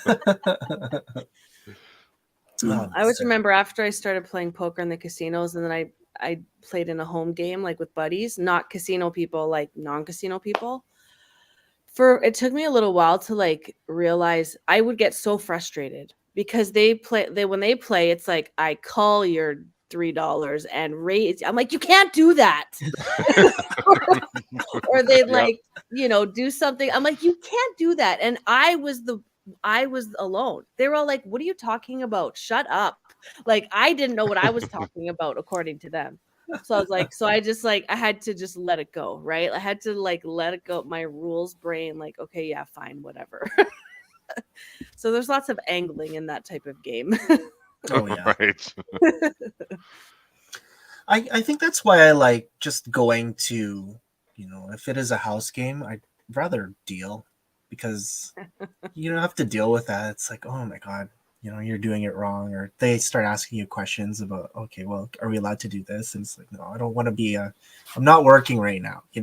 always remember after I started playing poker in the casinos, and then I played in a home game like with buddies, not casino people, like non-casino people. It took me a little while to like realize I would get so frustrated because when they play, it's like I call your $3 and raise. I'm like, you can't do that. Or they'd like, do something. I'm like, you can't do that. And I was alone. They were all like, what are you talking about? Shut up. Like, I didn't know what I was talking about according to them. So I was like, I had to just let it go, right? I had to like let it go. My rules brain, like, okay, yeah, fine, whatever. So there's lots of angling in that type of game. Oh yeah. Right. I think that's why I like just going to, if it is a house game, I'd rather deal because you don't have to deal with that. It's like, oh my God, you're doing it wrong. Or they start asking you questions about, okay, well, are we allowed to do this? And it's like, no, I don't want to be I'm not working right now. You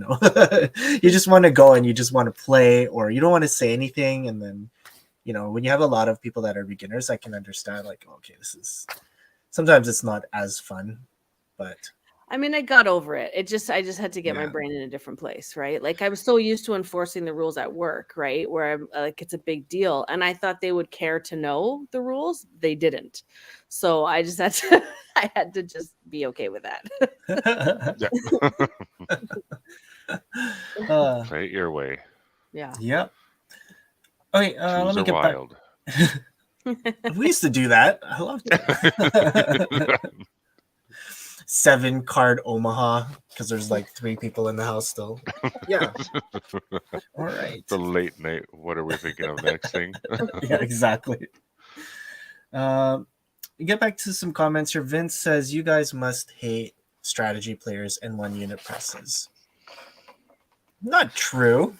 just want to go and you just want to play, or you don't want to say anything. And then, when you have a lot of people that are beginners, I can understand like, okay, sometimes it's not as fun. But I mean, I got over it. I just had to get my brain in a different place, right? Like I was so used to enforcing the rules at work, right? Where I'm like, it's a big deal. And I thought they would care to know the rules. They didn't. So I just I had to just be okay with that. Play it your way. Yeah. Yep. Okay, let me get wild. back. We used to do that. I loved it. 7-card Omaha because there's like 3 people in the house still. Yeah. All right. The late night. What are we thinking of next thing? Yeah, exactly. Get back to some comments here. Vince says you guys must hate strategy players and 1-unit presses. Not true.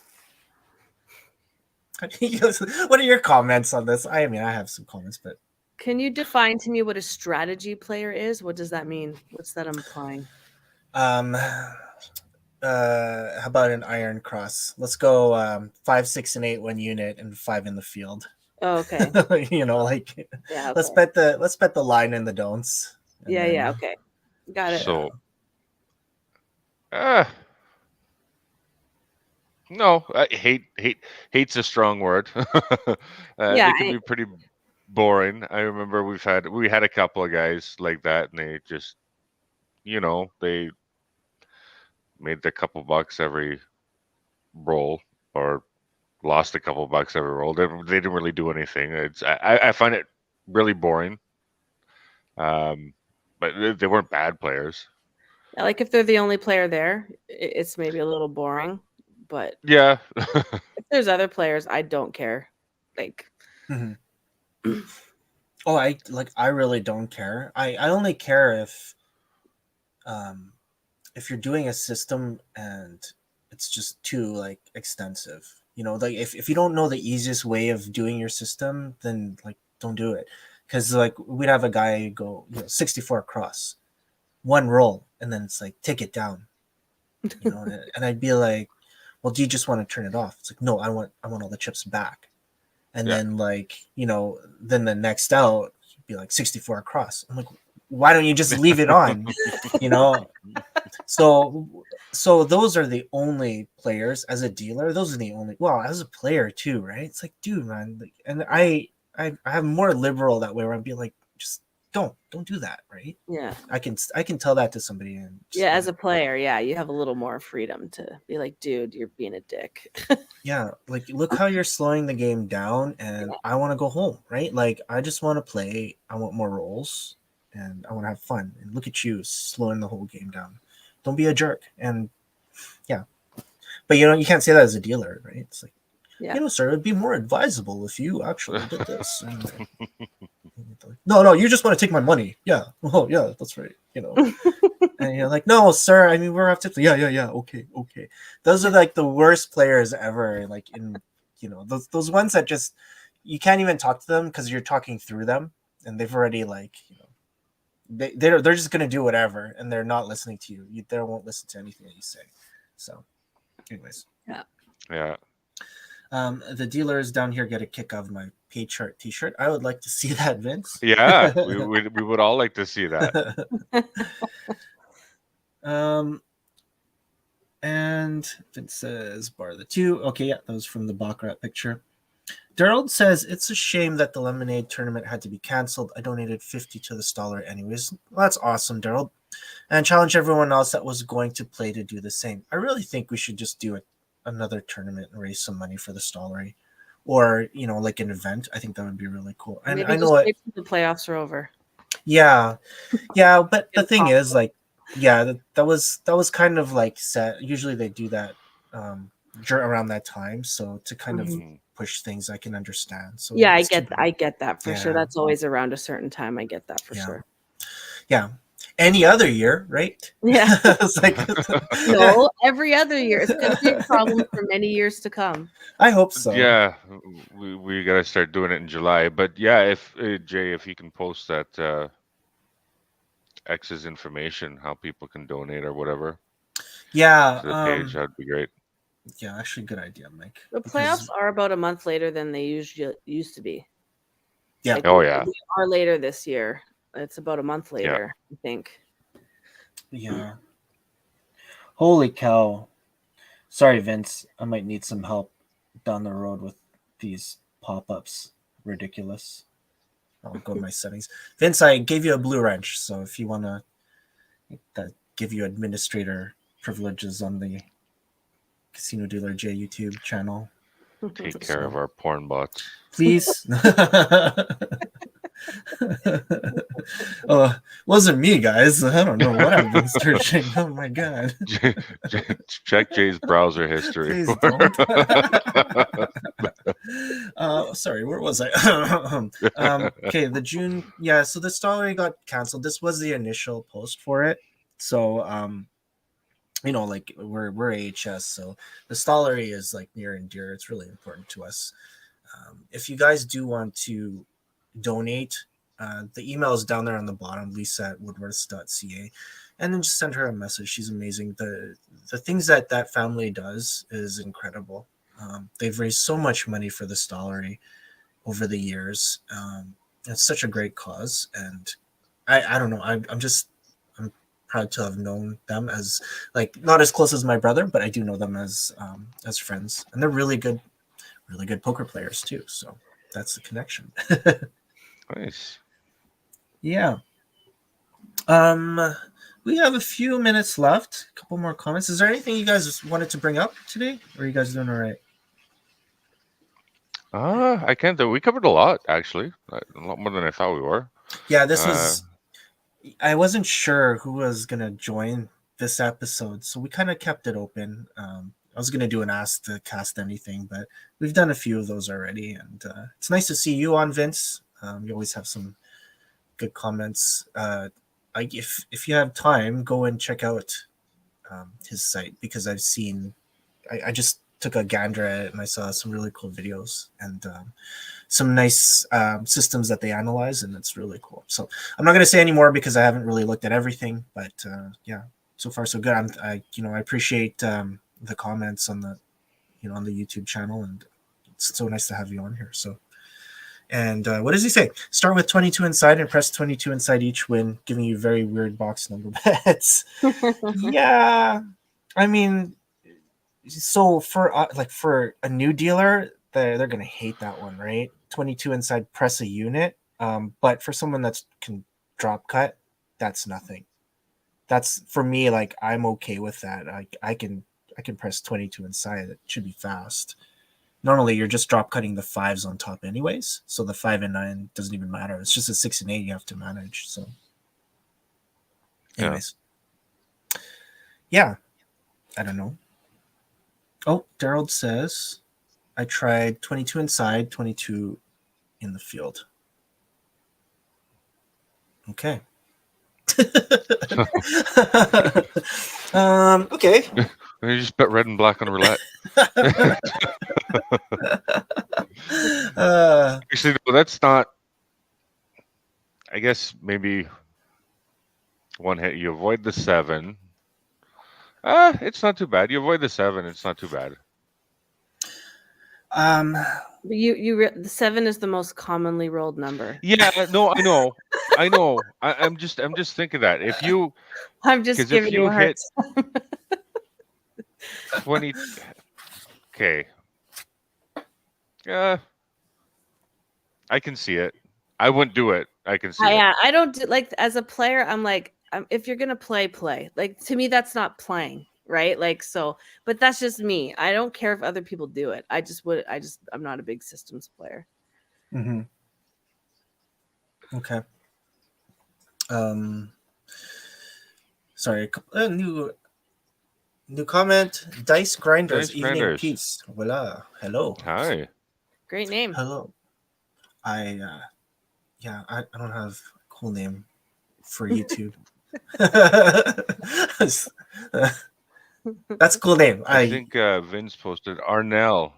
What are your comments on this? I mean, I have some comments, but can you define to me what a strategy player is? What does that mean? What's that implying? How about an iron cross? Let's go 5, 6, and 8 1-unit and 5 in the field. Oh, okay. Okay. Let's bet the line and the don'ts. Yeah, okay. Got it. So no, hate's a strong word. They can be pretty boring. I remember we had a couple of guys like that, and they just, they made a couple bucks every roll, or lost a couple bucks every roll. They didn't really do anything. I find it really boring. But they weren't bad players. Like if they're the only player there, it's maybe a little boring. But yeah, if there's other players, I don't care. Like. Mm-hmm. Oh, I really don't care. I only care if you're doing a system and it's just too like extensive. Like if you don't know the easiest way of doing your system, then like don't do it. Because like we'd have a guy go 64 across, 1 roll, and then it's like take it down. And I'd be like, well, do you just want to turn it off? It's like, no, I want all the chips back. And then like, then the next out be like 64 across. I'm like, why don't you just leave it on? So those are the only players as a dealer. Those are the only, well, as a player too, right? It's like, dude, man, and I have more liberal that way where I'd be like, just don't do that, right? Yeah. I can tell that to somebody. And Yeah, as a player, yeah, you have a little more freedom to be like, dude, you're being a dick. yeah, like look how you're slowing the game down, and I want to go home, right? Like I just want to play. I want more rolls, and I want to have fun. And look at you slowing the whole game down. Don't be a jerk. And yeah, but you can't say that as a dealer, right? It's like, sir, it'd be more advisable if you actually did this. No, you just want to take my money. Yeah. Oh, yeah, that's right. And you're like, no, sir. I mean, we're have to. Yeah. Okay. Those are like the worst players ever. Like in, those ones that just you can't even talk to them because you're talking through them, and they've already like, they're just gonna do whatever, and they're not listening to you. They won't listen to anything that you say. So, anyways. Yeah. The dealers down here get a kick out of my pay chart T-shirt. I would like to see that, Vince. Yeah, we would all like to see that. And Vince says bar the 2. Okay, yeah, that was from the Baccarat picture. Daryl says it's a shame that the Lemonade tournament had to be canceled. I donated 50 to the Staller anyways. Well, that's awesome, Daryl. And challenge everyone else that was going to play to do the same. I really think we should just do another tournament and raise some money for the Stallery, or like an event. I think that would be really cool. And maybe I know just the playoffs are over. Yeah, but the thing is, like, that was kind of like set. Usually they do that around that time, so to kind of push things, I can understand. So yeah, I get that for sure. That's always around a certain time. I get that for sure. Yeah. Any other year, right? Yeah. It's like no, every other year. It's going to be a problem for many years to come. I hope so. Yeah, we got to start doing it in July. But yeah, if Jay, if you can post that X's information, how people can donate or whatever. Yeah. To the page, that'd be great. Yeah, actually, good idea, Mike. The playoffs are about a month later than they usually used to be. Yeah. Like, yeah. They are later this year. It's about a month later, I think. Yeah. Holy cow. Sorry, Vince. I might need some help down the road with these pop-ups. Ridiculous. I'll go to my settings. Vince, I gave you a blue wrench, so if you want to give you administrator privileges on the Casino Dealer J YouTube channel. Take care of our porn bots. Please. Wasn't me, guys. I don't know what I've been searching. Oh my god. Check Jay's browser history. Please don't. Sorry, where was I? Okay, the June. Yeah, so the Stallery got canceled. This was the initial post for it. So like we're AHS, so the Stallery is like near and dear. It's really important to us. If you guys do want to donate, the email is down there on the bottom, lisa@woodworths.ca, and then just send her a message. She's amazing. The things that family does is incredible. They've raised so much money for the Stallery over the years. It's such a great cause, and I don't know. I'm proud to have known them as, like, not as close as my brother, but I do know them as friends, and they're really good poker players too. So that's the connection. Nice. Yeah. We have a few minutes left. A couple more comments. Is there anything you guys wanted to bring up today? Or are you guys doing all right? I can't. We covered a lot, actually. A lot more than I thought we were. Yeah, this was. I wasn't sure who was gonna join this episode, so we kind of kept it open. I was gonna do an Ask to Cast Anything, but we've done a few of those already, and it's nice to see you on, Vince. You always have some good comments. If you have time, go and check out his site, because I've seen. I just took a gander at it and I saw some really cool videos and some nice systems that they analyze, and it's really cool. So I'm not going to say any more because I haven't really looked at everything, but yeah, so far so good. I appreciate the comments on the on the YouTube channel, and it's so nice to have you on here. So, and what does he say? Start with 22 inside and press 22 inside each win, giving you very weird box number bets. Yeah, I mean, so for a new dealer, they're gonna hate that one, right? 22 inside, press a unit. But for someone that's can drop cut, that's nothing. That's for me, like I'm okay with that. I can press 22 inside. It should be fast. Normally you're just drop cutting the 5s on top anyways, so the 5 and 9 doesn't even matter. It's just a 6 and 8 you have to manage. So anyways. Yeah. I don't know. Oh, Daryl says I tried 22 inside, 22 in the field. Okay. Okay. You just bet red and black on roulette. Actually, no, that's not. I guess maybe one hit. You avoid the 7. It's not too bad. You avoid the 7. It's not too bad. The 7 is the most commonly rolled number. Yeah, no, I know. I'm just thinking that if you, I'm just giving you a hard hit 20, okay, I can see it. I wouldn't do it. I can see it. Yeah, I don't do, like, as a player, I'm like, if you're gonna play. Like, to me, that's not playing, right? Like, so, but that's just me. I don't care if other people do it. I'm not a big systems player. Mm-hmm. Okay. Sorry, new comment. Dice Grinders, evening peace. Voila. Hello. Hi. Great name. Hello. I don't have a cool name for YouTube. That's a cool name. I think Vince posted Arnell.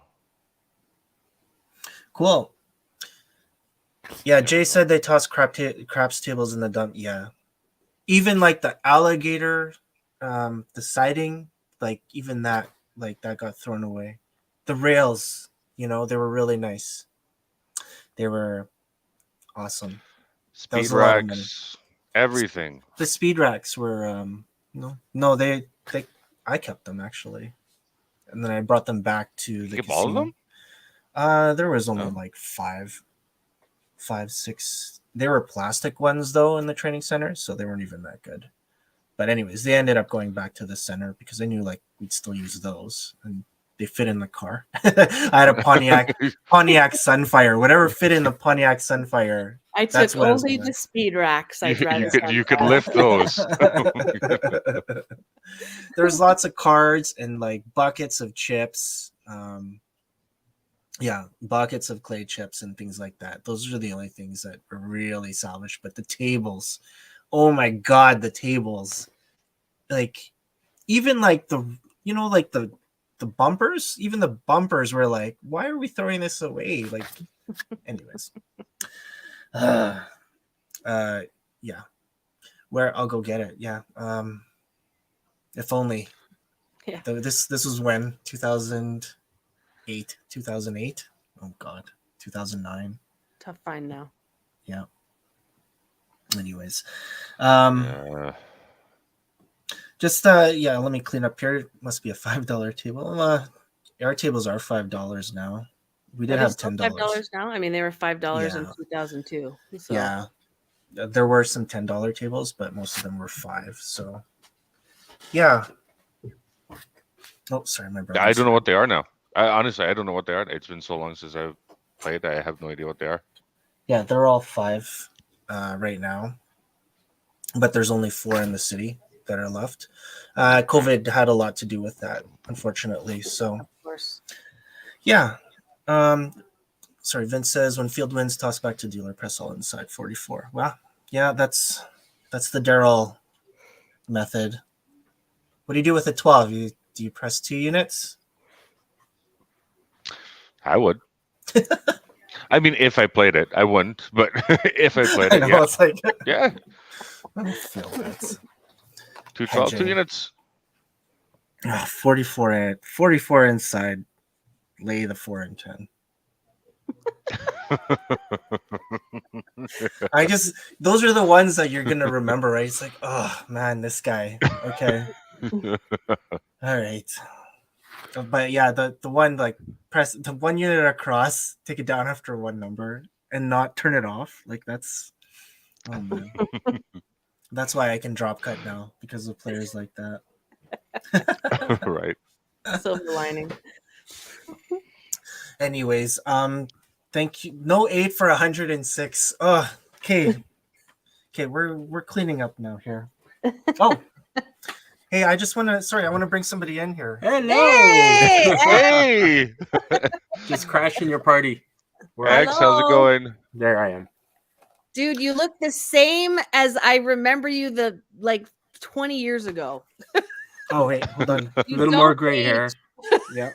Cool. Yeah, Jay said they toss craps tables in the dump. Yeah. Even like the alligator, the siding, like even that got thrown away. The rails, they were really nice. They were awesome. Speed racks, everything. The speed racks were no, they I kept them actually, and then I brought them back to the casino. All of them? There was only like 5, 6. They were plastic ones though in the training center, so they weren't even that good. But anyways, they ended up going back to the center because I knew like we'd still use those, and they fit in the car. I had a Pontiac Sunfire, whatever fit in the Pontiac Sunfire. I took only the speed racks. You could lift those. There's lots of cards and like buckets of chips. Buckets of clay chips and things like that. Those are the only things that are really salvaged. But the tables, oh my god, the tables. Like even like the bumpers, even the bumpers were like, why are we throwing this away? Like anyways. Yeah. Where I'll go get it. Yeah. If only. Yeah. This was when 2008. Oh god. 2009. Tough find now. Yeah. Anyways. Just let me clean up here. It must be a $5 table. Our tables are $5 now. We did have $10. $5 now. I mean, they were $5 in 2002. So. Yeah, there were some $10 tables, but most of them were $5. So, yeah. Oh, sorry, my brother. I don't know what they are now. Honestly, I don't know what they are. It's been so long since I've played. I have no idea what they are. Yeah, they're all $5 right now, but there's only 4 in the city that are left. COVID had a lot to do with that, unfortunately. So, of course. Yeah. Sorry, Vince says when field wins, toss back to dealer, press all inside 44. Well, yeah, that's the Daryl method. What do you do with a 12? Do you press 2 units? I would. I mean, if I played it, I wouldn't. But if I played it, yeah. It's like, yeah. I don't feel that. 2 units. 44 inside. Lay the 4 and 10. Those are the ones that you're gonna remember, right? It's like, oh man, this guy. Okay. All right. But yeah, the one like press the 1 unit across, take it down after 1 number, and not turn it off. Like that's Oh man. That's why I can drop cut now, because of players like that. Right. Silver lining. Anyways, thank you. No 8 for 106. Oh, okay. Okay, we're cleaning up now here. Oh. Hey, I want to bring somebody in here. Hello. Hey, Just crashing your party. X, how's it Hello. going? There I am. Dude, you look the same as I remember you 20 years ago. Oh wait, hold on. A little more gray hair. Yeah.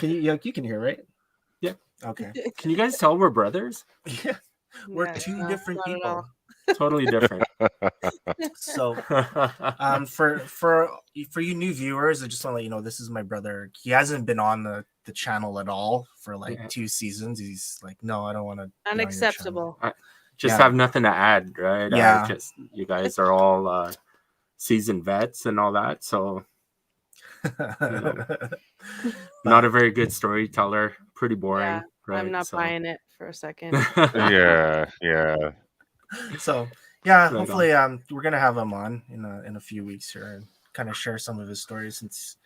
You can hear, right? Yeah. Okay. Can you guys tell we're brothers? Yeah. We're Yeah, two no, different not at people. all. Totally different. So for you new viewers, I just want to let you know this is my brother. He hasn't been on the channel at all for like 2 seasons. He's like, no, I don't want to. Unacceptable. Just have nothing to add, right? Yeah. Just you guys are all seasoned vets and all that, so not a very good storyteller. Pretty boring, Yeah, right? I'm not buying it for a second. Yeah. So yeah, Right hopefully we're gonna have him on in a few weeks here and kind of share some of his stories, since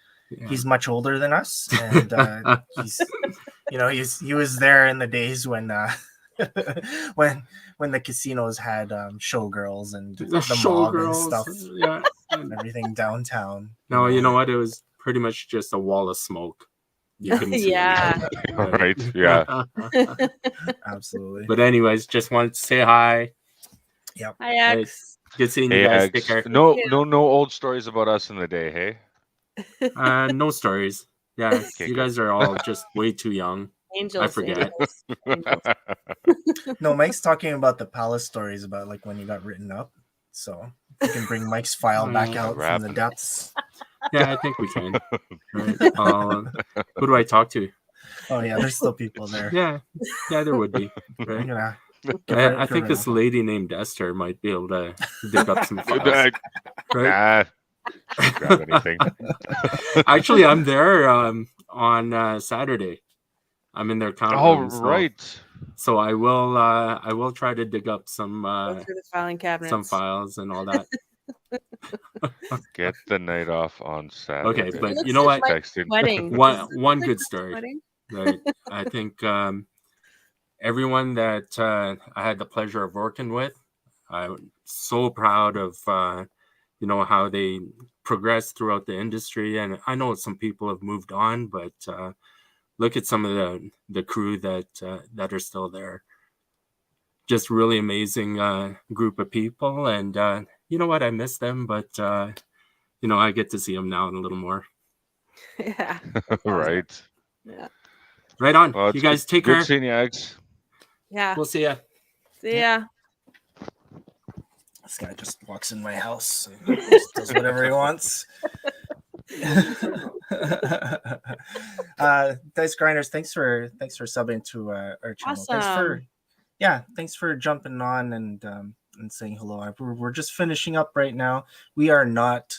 he's much older than us, and he was there in the days when when the casinos had showgirls and the mob and stuff, and everything downtown. No, you know what? It was pretty much just a wall of smoke. You couldn't see Yeah. anything. Right. Yeah. Absolutely. But anyways, just wanted to say hi. Yep. Hi, X. Good seeing Hey, you guys. X. Take care. No old stories about us in the day. Hey. No stories. Yeah, Okay, you good. guys are all just way too young. Angels. I forget. Angels. No, Mike's talking about the palace stories about like when you got written up. So you can bring Mike's file back out Rap. from the depths. Yeah, I think we can. Right. Who do I talk to? Oh yeah, there's still people there. Yeah, there would be. Right? I think this lady named Esther might be able to dig up some files. Right? Grab anything. Actually, I'm there on Saturday. I'm in their counter room. Right. So I will try to dig up some Go through the filing cabinets. some files and all that. Get the night off on Saturday. Okay, but you know what? Wedding. One good story. Right. I think everyone that I had the pleasure of working with, I'm so proud of how they progressed throughout the industry. And I know some people have moved on, but look at some of the crew that are still there. Just really amazing group of people. And you know what? I miss them, but I get to see them now a little more. Yeah. Right. Yeah. Right on. Well, you guys take care. Good seeing you, Alex. Yeah. We'll see ya. See ya. This guy just walks in my house and just does whatever he wants. Dice Grinders, thanks for subbing to our channel. Awesome. Thanks for jumping on and saying hello. We're just finishing up right now. We are not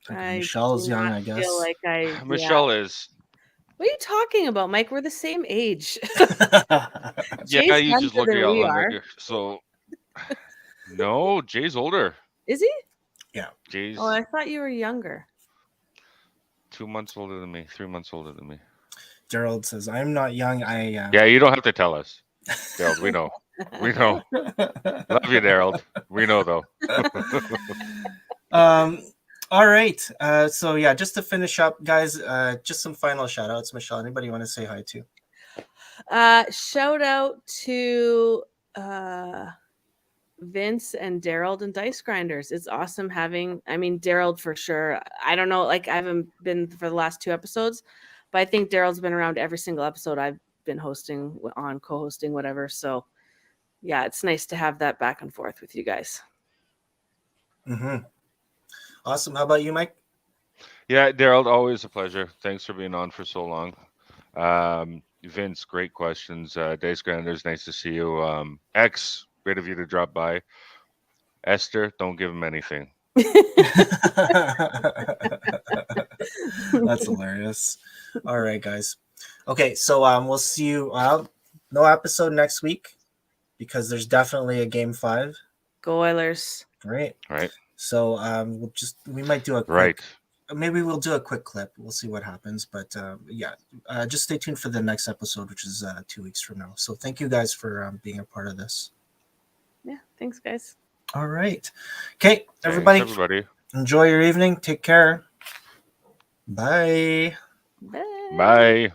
Michelle's young, I guess. Feel like Michelle is. What are you talking about, Mike? We're the same age. Yeah, you just look at y'all. So no, Jay's older. Is he? Yeah. Jay's. Oh, I thought you were younger. 2 months older than me. 3 months older than me. Gerald says, "I'm not young. Yeah, you don't have to tell us, Gerald. We know. We know. Love you, Gerald. We know though." All right. So yeah, just to finish up, guys, just some final shout outs. Michelle, anybody you want to say hi to? Shout out to Vince and Daryl and Dice Grinders. It's awesome having, Daryl for sure. I don't know, I haven't been for the last 2 episodes, but I think Daryl's been around every single episode I've been hosting on, co-hosting, whatever. So yeah, it's nice to have that back and forth with you guys. Mm-hmm. Awesome. How about you, Mike? Yeah, Daryl, always a pleasure. Thanks for being on for so long. Vince, great questions. Dice Grinders, nice to see you. X, great of you to drop by. Esther, don't give him anything. That's hilarious. All right, guys. Okay, so we'll see you. No episode next week. because there's definitely a game 5. Go Oilers. Right. Right. So we might do a quick, Right. maybe we'll do a quick clip. We'll see what happens. But just stay tuned for the next episode, which is 2 weeks from now. So thank you guys for being a part of this. Yeah, thanks, guys. All right. Okay, everybody. Thanks, everybody. Enjoy your evening. Take care. Bye. Bye. Bye.